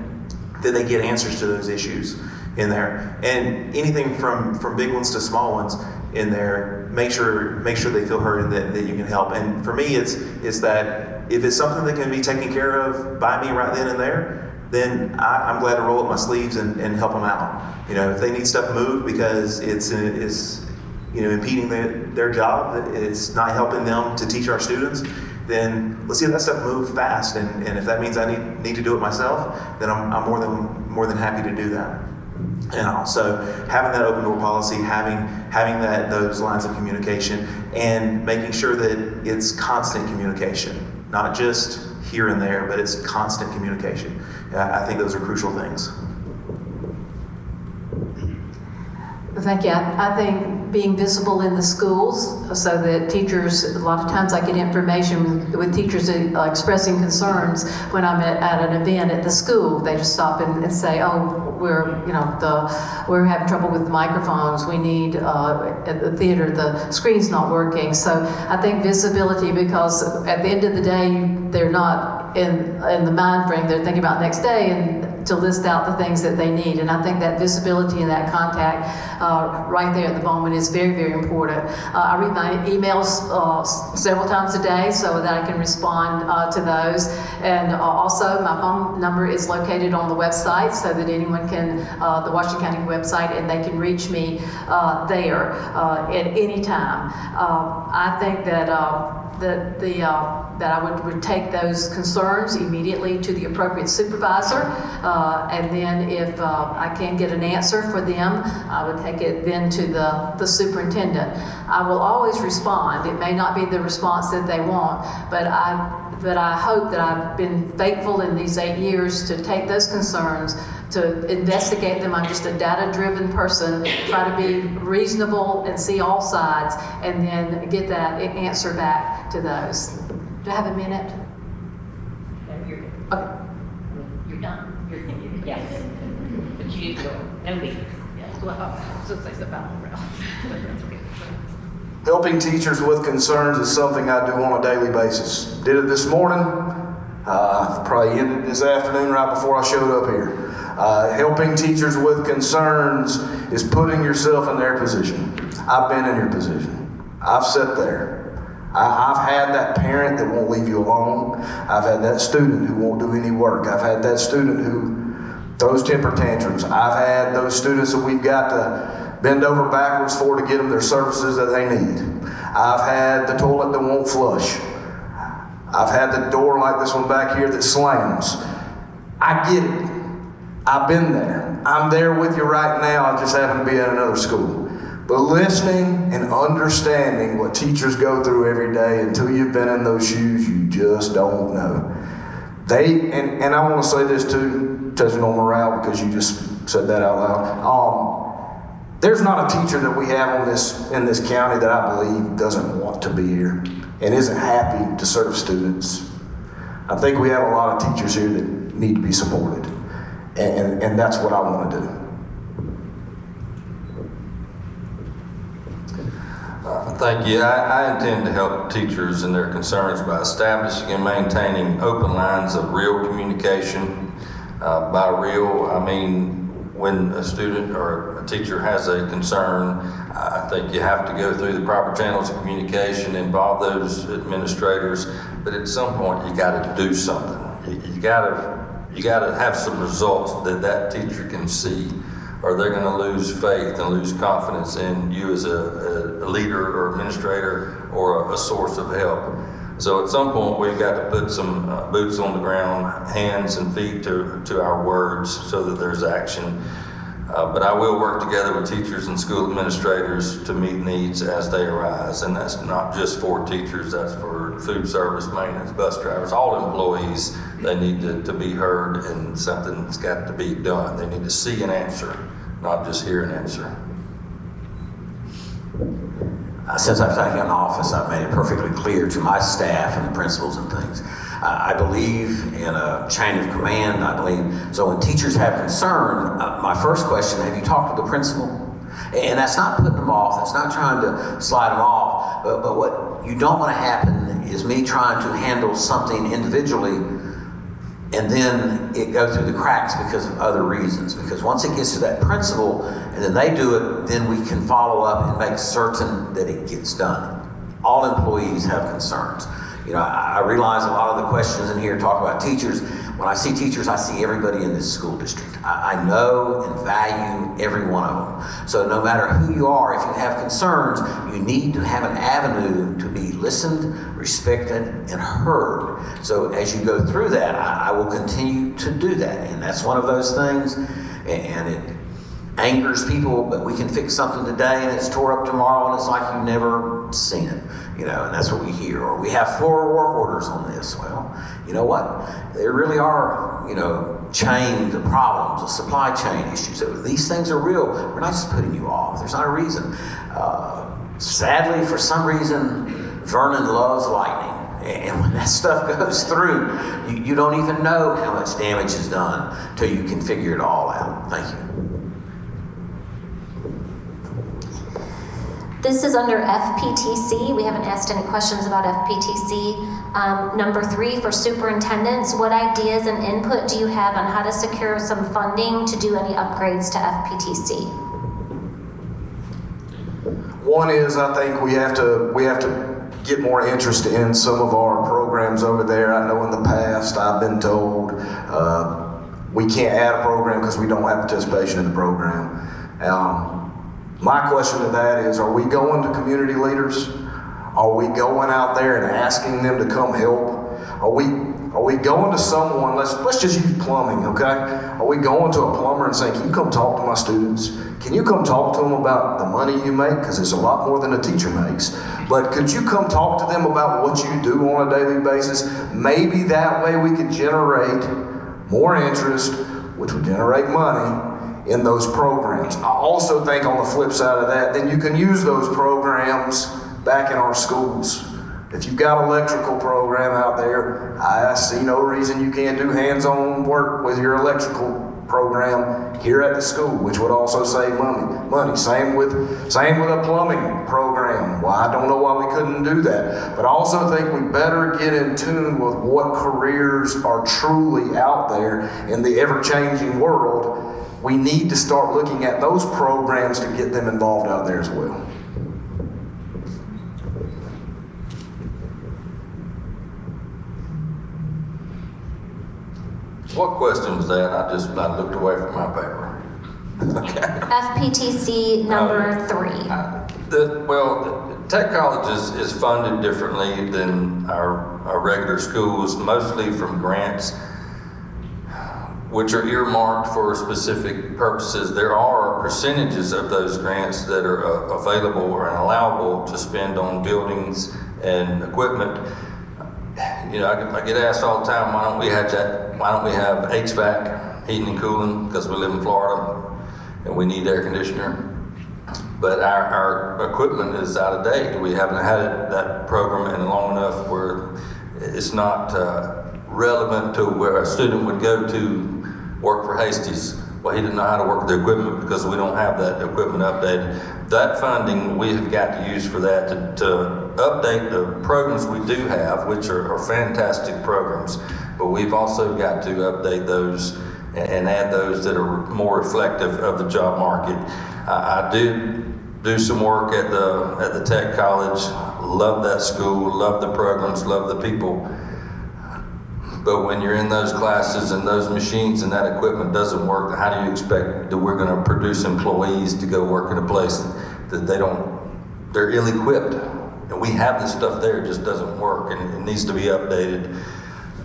that they get answers to those issues in there. And anything from big ones to small ones in there, make sure they feel heard and that you can help. And for me, it's that if it's something that can be taken care of by me right then and there, then I'm glad to roll up my sleeves and help them out. If they need stuff moved because it's impeding their job, it's not helping them to teach our students, then let's see that stuff move fast. And if that means I need to do it myself, then I'm more than happy to do that. And also having that open door policy, having those lines of communication, and making sure that it's constant communication, not just here and there, but it's constant communication. I think those are crucial things. Thank you. I think being visible in the schools so that teachers, a lot of times I get information with teachers expressing concerns when I'm at an event at the school. They just stop and say, oh, we're having trouble with the microphones. We need, at the theater, the screen's not working. So I think visibility, because at the end of the day, they're not in the mind frame. They're thinking about next day and to list out the things that they need. And I think that visibility and that contact right there at the moment is very, very important. I read my emails several times a day so that I can respond to those. And also my phone number is located on the website so that anyone can, the Washington County website, and they can reach me there at any time. I think that that I would take those concerns immediately to the appropriate supervisor, and then if I can get an answer for them, I would take it then to the superintendent. I will always respond. It may not be the response that they want, but I hope that I've been faithful in these 8 years to take those concerns, to investigate them. I'm just a data-driven person, try to be reasonable and see all sides, and then get that answer back to those. Do I have a minute? No, you're good. Okay. You're done. You're good. Yes. But you go. No me. Yes. Well, I was going to say something about that's okay. Helping teachers with concerns is something I do on a daily basis. Did it this morning. Probably ended this afternoon right before I showed up here. Helping teachers with concerns is putting yourself in their position. I've been in your position. I've sat there. I've had that parent that won't leave you alone. I've had that student who won't do any work. I've had that student who throws temper tantrums. I've had those students that we've got to bend over backwards for to get them their services that they need. I've had the toilet that won't flush. I've had the door like this one back here that slams. I get it. I've been there. I'm there with you right now. I just happen to be at another school. But listening and understanding what teachers go through every day, until you've been in those shoes, you just don't know. And I want to say this too, touching on morale, because you just said that out loud. There's not a teacher that we have in this county that I believe doesn't want to be here and isn't happy to serve students. I think we have a lot of teachers here that need to be supported. And that's what I want to do. Thank you. I intend to help teachers in their concerns by establishing and maintaining open lines of real communication. By real, I mean when a student or a teacher has a concern, I think you have to go through the proper channels of communication, involve those administrators, but at some point you got to do something. You got to have some results that teacher can see, or they're going to lose faith and lose confidence in you as a leader or administrator or a source of help. So at some point, we've got to put some boots on the ground, hands and feet to our words so that there's action. But I will work together with teachers and school administrators to meet needs as they arise. And that's not just for teachers, that's for food service, maintenance, bus drivers, all employees. They need to be heard, and something's got to be done. They need to see an answer, not just hear an answer. Since I've taken office, I've made it perfectly clear to my staff and the principals and things. I believe in a chain of command. I believe, so when teachers have concern, my first question, have you talked to the principal? And that's not putting them off, that's not trying to slide them off, but what you don't want to happen is me trying to handle something individually and then it go through the cracks because of other reasons. Because once it gets to that principal and then they do it, then we can follow up and make certain that it gets done. All employees have concerns. You know, I realize a lot of the questions in here talk about teachers. When I see teachers, I see everybody in this school district. I know and value every one of them. So no matter who you are, if you have concerns, you need to have an avenue to be listened, respected, and heard. So as you go through that, I will continue to do that. And that's one of those things, and it angers people, but we can fix something today and it's tore up tomorrow and it's like you've never seen it. You know, and that's what we hear. Or we have 4 work orders on this. Well, you know what? There really are, you know, chain problems, supply chain issues. These things are real. We're not just putting you off. There's not a reason. Sadly, for some reason, Vernon loves lightning. And when that stuff goes through, you don't even know how much damage is done till you can figure it all out. Thank you. This is under FPTC. We haven't asked any questions about FPTC. Number 3, for superintendents, what ideas and input do you have on how to secure some funding to do any upgrades to FPTC? One is, I think we have to get more interest in some of our programs over there. I know in the past I've been told we can't add a program because we don't have participation in the program. My question to that is, are we going to community leaders? Are we going out there and asking them to come help? Are we going to someone, let's just use plumbing, okay? Are we going to a plumber and saying, can you come talk to my students? Can you come talk to them about the money you make? Because it's a lot more than a teacher makes. But could you come talk to them about what you do on a daily basis? Maybe that way we could generate more interest, which would generate money in those programs. I also think on the flip side of that, then you can use those programs back in our schools. If you've got an electrical program out there, I see no reason you can't do hands-on work with your electrical program here at the school, which would also save money. Same with a plumbing program. Well, I don't know why we couldn't do that. But I also think we better get in tune with what careers are truly out there in the ever-changing world. We need to start looking at those programs to get them involved out there as well. What question was that? I looked away from my paper. Okay. FPTC number 3. The Tech College is funded differently than our regular schools, mostly from grants, which are earmarked for specific purposes. There are percentages of those grants that are available or allowable to spend on buildings and equipment. You know, I get asked all the time, why don't we have HVAC, heating and cooling, because we live in Florida and we need air conditioner. But our equipment is out of date. We haven't had that program in long enough where it's not relevant to where a student would go to work for Hasties. Well, he didn't know how to work with the equipment because we don't have that equipment updated. That funding we have got to use for that to update the programs we do have, which are fantastic programs, but we've also got to update those and add those that are more reflective of the job market. I do some work at the Tech College, love that school, love the programs, love the people. But when you're in those classes and those machines and that equipment doesn't work, how do you expect that we're going to produce employees to go work in a place that they're ill-equipped? And we have this stuff there, it just doesn't work, and it needs to be updated.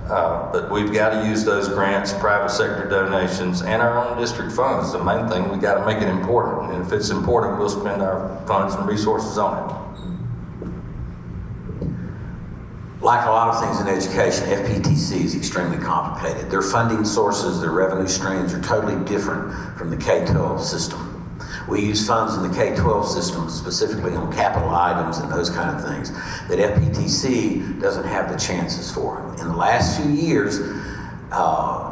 But we've got to use those grants, private sector donations, and our own district funds. The main thing, we got to make it important. And if it's important, we'll spend our funds and resources on it. Like a lot of things in education, FPTC is extremely complicated. Their funding sources, their revenue streams are totally different from the K-12 system. We use funds in the K-12 system specifically on capital items and those kind of things that FPTC doesn't have the chances for. In the last few years,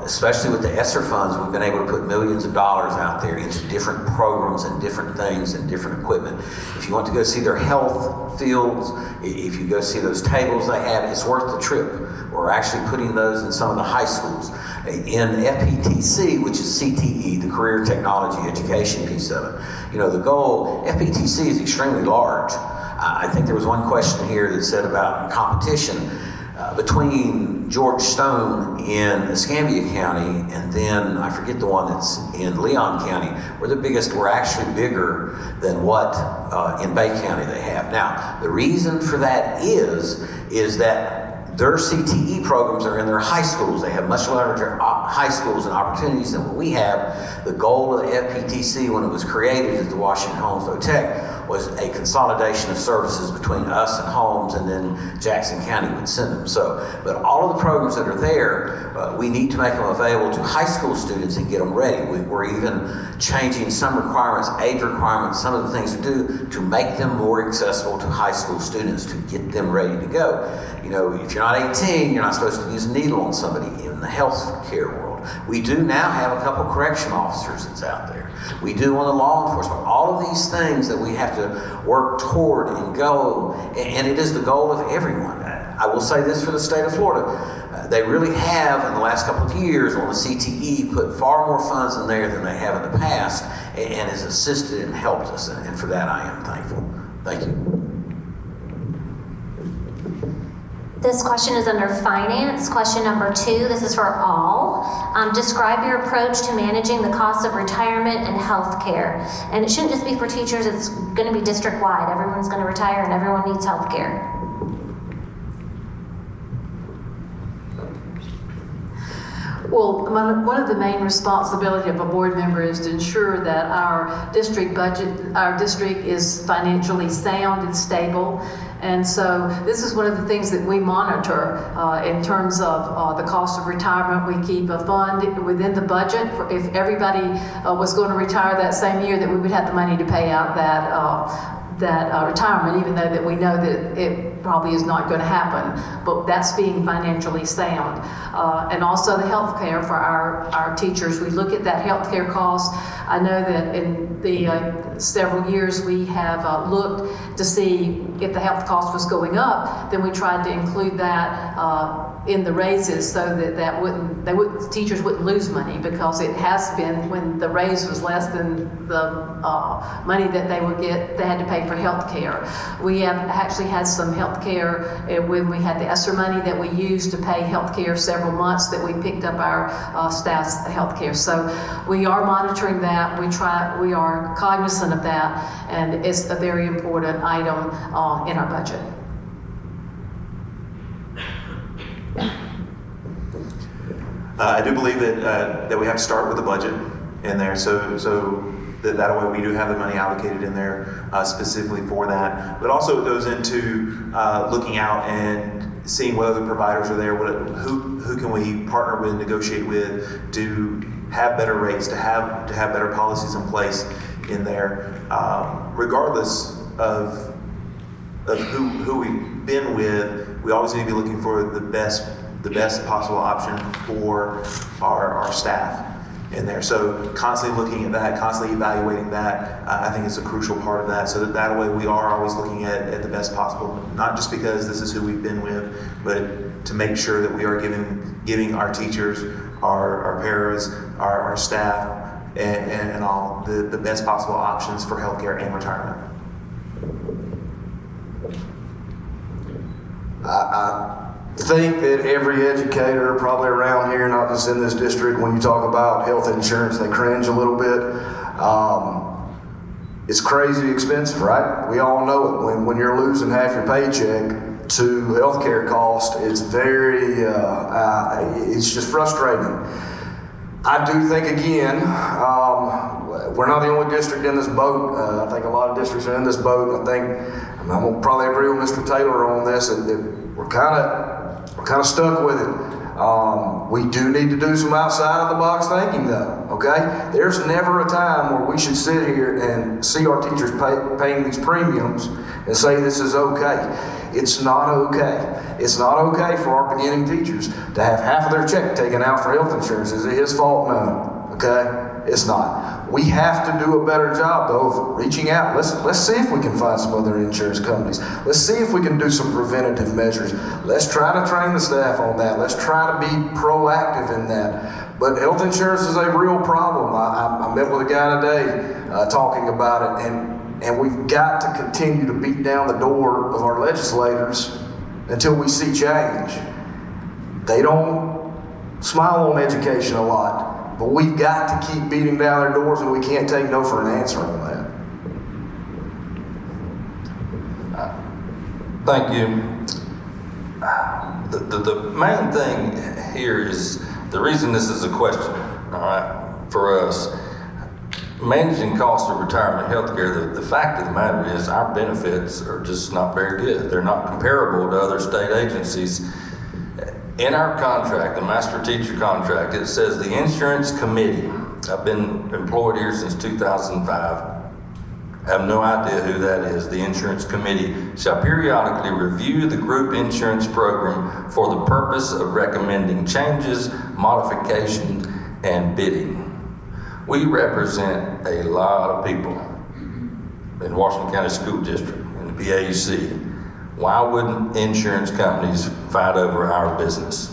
especially with the ESSER funds, we've been able to put millions of dollars out there into different programs and different things and different equipment. If you want to go see their health fields, if you go see those tables they have, it's worth the trip. We're actually putting those in some of the high schools. In FPTC, which is CTE, the Career Technology Education piece of it, you know, the goal, FPTC is extremely large. I think there was one question here that said about competition between George Stone in Escambia County and then, I forget the one that's in Leon County, we're actually bigger than what in Bay County they have. Now, the reason for that is that their CTE programs are in their high schools. They have much larger high schools and opportunities than what we have. The goal of the FPTC when it was created at the Washington Holmes VOTEC was a consolidation of services between us and Holmes, and then Jackson County would send them. But all of the programs that are there, we need to make them available to high school students and get them ready. We're even changing some requirements, age requirements, some of the things we do to make them more accessible to high school students to get them ready to go. You know, if you're not 18, you're not supposed to use a needle on somebody in the health care world. We do now have a couple correction officers that's out there. We do on the law enforcement. All of these things that we have to work toward and go, and it is the goal of everyone. I will say this for the state of Florida. They really have, in the last couple of years, on the CTE, put far more funds in there than they have in the past, and has assisted and helped us, and for that I am thankful. Thank you. This question is under finance. Question number 2, this is for all. Describe your approach to managing the cost of retirement and health care. And it shouldn't just be for teachers, it's going to be district-wide. Everyone's going to retire and everyone needs health care. Well, one of the main responsibility of a board member is to ensure that our district is financially sound and stable. And so this is one of the things that we monitor in terms of the cost of retirement. We keep a fund within the budget. If everybody was going to retire that same year, that we would have the money to pay out that retirement, even though that we know that it probably is not going to happen. But that's being financially sound. And also the health care for our teachers. We look at that health care cost. I know that in the several years we have looked to see if the health cost was going up, then we tried to include that in the raises so that teachers wouldn't lose money, because it has been, when the raise was less than the money that they would get, they had to pay for health care. We have actually had some health care when we had the ESSER money that we used to pay health care several months, that we picked up our staff's health care. So we are monitoring that. We are cognizant of that, and it's a very important item in our budget. I do believe that we have to start with the budget in there, so that way we do have the money allocated in there specifically for that. But also it goes into looking out and seeing what other providers are there, who can we partner with, negotiate with to have better rates, to have better policies in place in there, regardless of who we've been with. We always need to be looking for the best possible option for our staff in there. So constantly looking at that, constantly evaluating that, I think is a crucial part of that, so that way we are always looking at the best possible, not just because this is who we've been with, but to make sure that we are giving our teachers, our paras, our staff, and all the best possible options for healthcare and retirement. I think that every educator probably around here, not just in this district, when you talk about health insurance, they cringe a little bit. It's crazy expensive, right? We all know it. When you're losing half your paycheck to healthcare cost, it's very, it's just frustrating. I do think, again, we're not the only district in this boat. I think a lot of districts are in this boat. I think I'm gonna probably agree with Mr. Taylor on this. That we're kind of stuck with it. We do need to do some outside of the box thinking, though. Okay, there's never a time where we should sit here and see our teachers paying these premiums and say this is okay. It's not okay. It's not okay for our beginning teachers to have half of their check taken out for health insurance. Is it his fault? No. Okay? It's not. We have to do a better job, though, of reaching out. Let's see if we can find some other insurance companies. Let's see if we can do some preventative measures. Let's try to train the staff on that. Let's try to be proactive in that. But health insurance is a real problem. I met with a guy today talking about it, and we've got to continue to beat down the door of our legislators until we see change. They don't smile on education a lot, but we've got to keep beating down their doors, and we can't take no for an answer on that. Thank you. The main thing here is, the reason this is a question, all right, for us, managing cost of retirement health care, the fact of the matter is our benefits are just not very good. They're not comparable to other state agencies. In our contract, the master teacher contract, it says the insurance committee, I've been employed here since 2005, I have no idea who that is. The insurance committee shall periodically review the group insurance program for the purpose of recommending changes, modifications, and bidding. We represent a lot of people in Washington County School District, in the PAUC. Why wouldn't insurance companies fight over our business?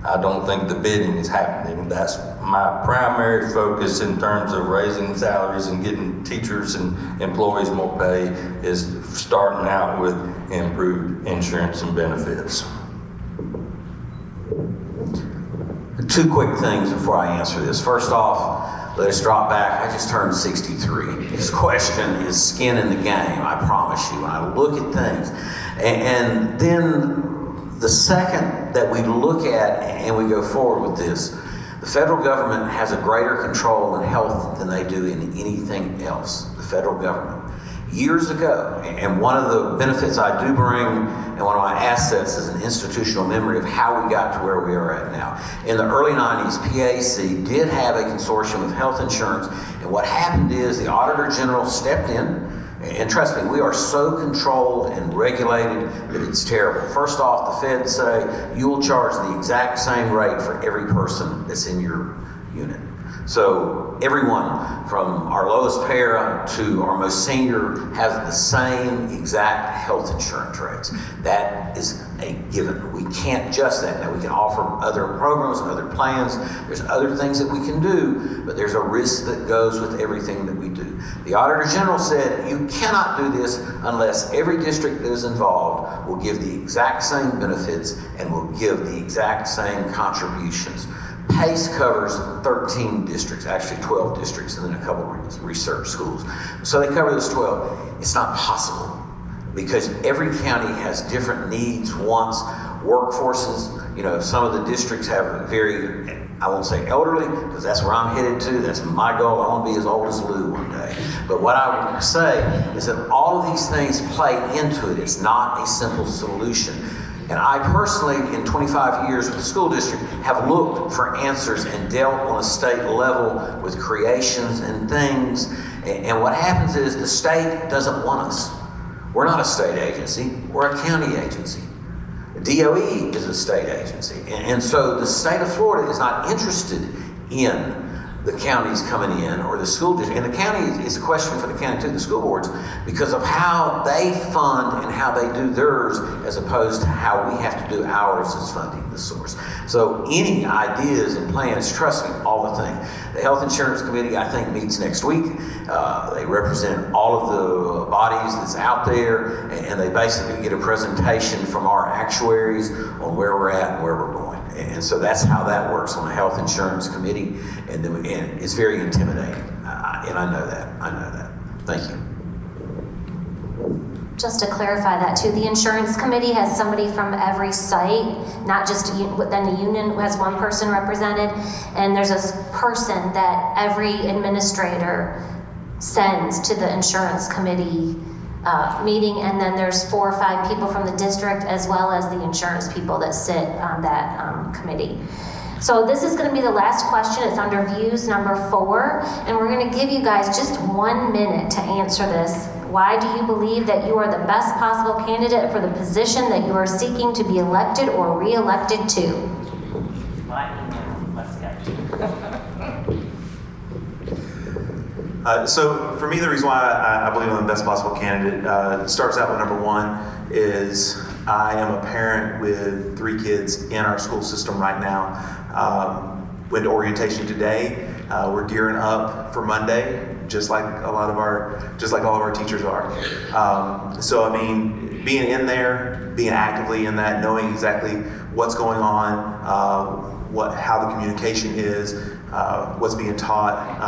I don't think the bidding is happening. That's my primary focus in terms of raising salaries and getting teachers and employees more pay, is starting out with improved insurance and benefits. Two quick things before I answer this. First off, let us drop back. I just turned 63. This question is skin in the game, I promise you. When I look at things, and then the second that we look at and we go forward with this, the federal government has a greater control in health than they do in anything else. The federal government. Years ago, and one of the benefits I do bring, and one of my assets, is an institutional memory of how we got to where we are at now. In the early 90s, PAC did have a consortium of health insurance, and what happened is the Auditor General stepped in, and trust me, we are so controlled and regulated that it's terrible. First off, the feds say you will charge the exact same rate for every person that's in your unit. So everyone from our lowest para to our most senior has the same exact health insurance rates. That is a given. We can't adjust that. Now we can offer other programs, other plans. There's other things that we can do, but there's a risk that goes with everything that we do. The Auditor General said you cannot do this unless every district that is involved will give the exact same benefits and will give the exact same contributions. PACE covers 13 districts, actually 12 districts, and then a couple of research schools. So they cover those 12. It's not possible because every county has different needs, wants, workforces. You know, some of the districts have very, I won't say elderly, because that's where I'm headed to. That's my goal. I want to be as old as Lou one day. But what I would say is that all of these things play into it. It's not a simple solution. And I personally, in 25 years with the school district, have looked for answers and dealt on a state level with creations and things. And what happens is the state doesn't want us. We're not a state agency, we're a county agency. DOE is a state agency. And so the state of Florida is not interested in the counties coming in or the school district. And the county is a question for the county too, the school boards, because of how they fund and how they do theirs as opposed to how we have to do ours as funding the source. So any ideas and plans, trust me, all the things. The Health Insurance Committee, I think, meets next week. They represent all of the bodies that's out there, and they basically get a presentation from our actuaries on where we're at and where we're going. And so that's how that works on the Health Insurance Committee, and it's very intimidating. And I know that. Thank you. just to clarify that too, the insurance committee has somebody from every site, not just, then the union has one person represented, and there's a person that every administrator sends to the insurance committee meeting, and then there's 4 or 5 people from the district as well as the insurance people that sit on that committee. So this is going to be the last question. It's under views number 4, and we're going to give you guys just 1 minute to answer this. Why do you believe that you are the best possible candidate for the position that you are seeking to be elected or re-elected to? My email, let's go. So for me, the reason why I believe I'm the best possible candidate starts out with number 1 is I am a parent with 3 kids in our school system right now. Went to orientation today. We're gearing up for Monday, just like all of our teachers are. So I mean, being in there, being actively in that, knowing exactly what's going on, how the communication is, what's being taught,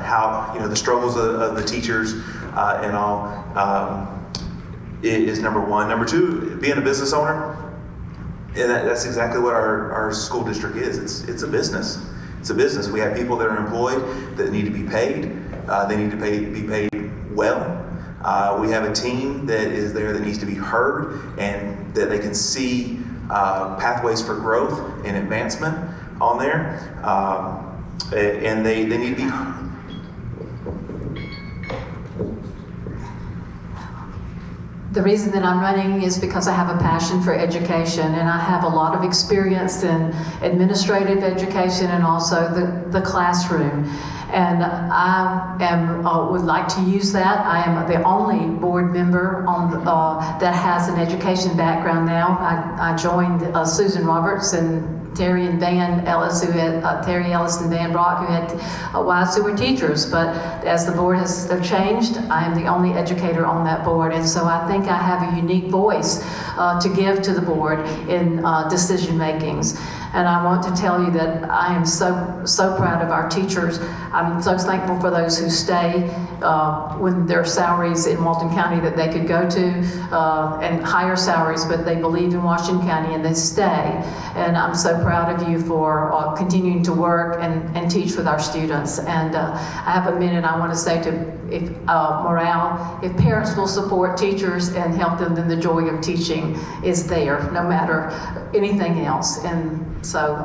how the struggles of the teachers and all is number 1. Number 2, being a business owner, and that's exactly what our school district is. It's a business. It's a business. We have people that are employed that need to be paid. They need to be paid well. We have a team that is there that needs to be heard and that they can see pathways for growth and advancement on there. And they need to be heard. The reason that I'm running is because I have a passion for education, and I have a lot of experience in administrative education and also the classroom. And I would like to use that. I am the only board member that has an education background now. I joined Susan Roberts and Terry and Van Ellis, Terry Ellis and Van Brock, who had wives who were teachers. But as the board has changed, I am the only educator on that board, and so I think I have a unique voice to give to the board in decision makings. And I want to tell you that I am so proud of our teachers. I'm so thankful for those who stay when there are salaries in Walton County that they could go to and higher salaries, but they believe in Washington County and they stay. And I'm so proud of you for continuing to work and teach with our students. And I have a minute I want to say morale, if parents will support teachers and help them, then the joy of teaching is there, no matter anything else. And so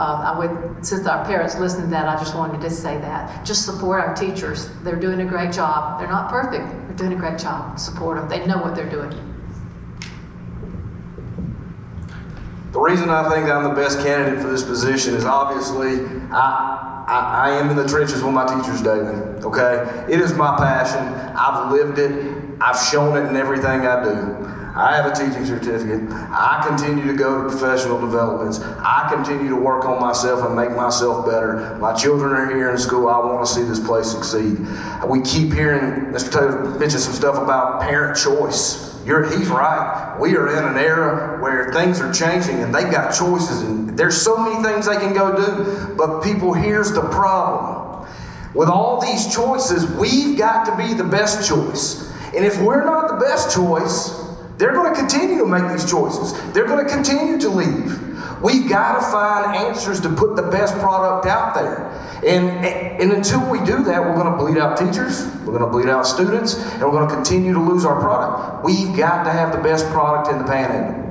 since our parents listen to that, I just wanted to say that. Just support our teachers. They're doing a great job. They're not perfect. They're doing a great job. Support them. They know what they're doing. The reason I think I'm the best candidate for this position is obviously I am in the trenches with my teachers daily, okay? It is my passion. I've lived it. I've shown it in everything I do. I have a teaching certificate. I continue to go to professional developments. I continue to work on myself and make myself better. My children are here in school. I want to see this place succeed. We keep hearing Mr. Taylor mention some stuff about parent choice. He's right. We are in an era where things are changing and they've got choices, and there's so many things they can go do. But people, here's the problem. With all these choices, we've got to be the best choice. And if we're not the best choice, they're going to continue to make these choices. They're going to continue to leave. We've got to find answers to put the best product out there. And until we do that, we're going to bleed out teachers, we're going to bleed out students, and we're going to continue to lose our product. We've got to have the best product in the Panhandle.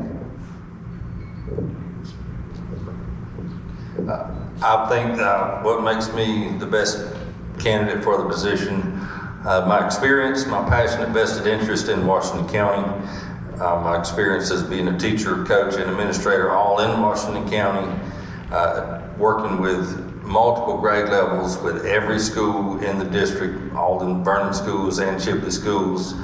I think what makes me the best candidate for the position, my experience, my passionate vested interest in Washington County, my experience as being a teacher, coach, and administrator all in Washington County, working with multiple grade levels with every school in the district, all in Vernon schools and Chipley schools.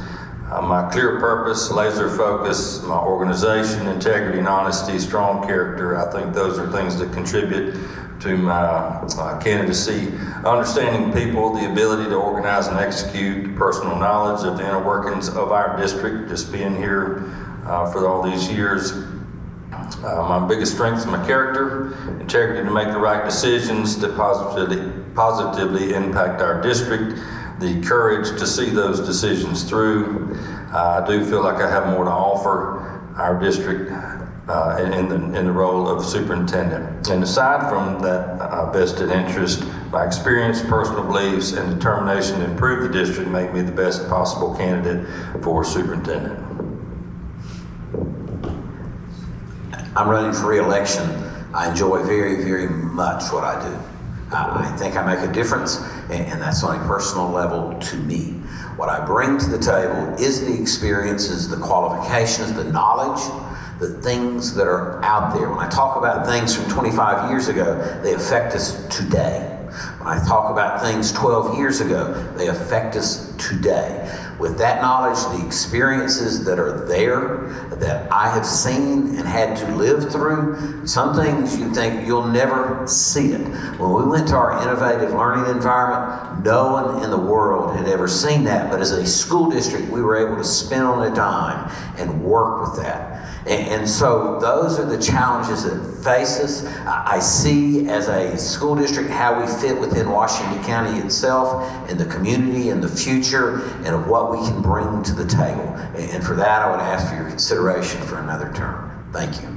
My clear purpose, laser focus, my organization, integrity and honesty, strong character, I think those are things that contribute to my candidacy. Understanding people, the ability to organize and execute, personal knowledge of the inner workings of our district, just being here for all these years. My biggest strength is my character, integrity to make the right decisions that positively impact our district, the courage to see those decisions through, I do feel like I have more to offer our district in the role of superintendent. And aside from that vested interest, my experience, personal beliefs, and determination to improve the district make me the best possible candidate for superintendent. I'm running for re-election. I enjoy very, very much what I do. I think I make a difference, and that's on a personal level to me. What I bring to the table is the experiences, the qualifications, the knowledge, the things that are out there. When I talk about things from 25 years ago, they affect us today. When I talk about things 12 years ago, they affect us today. With that knowledge, the experiences that are there, that I have seen and had to live through, some things you think you'll never see it. When we went to our innovative learning environment, no one in the world had ever seen that, but as a school district, we were able to spend on a dime and work with that. And so those are the challenges that face us. I see as a school district how we fit within Washington County itself and the community and the future and of what we can bring to the table. And for that, I would ask for your consideration for another term. Thank you.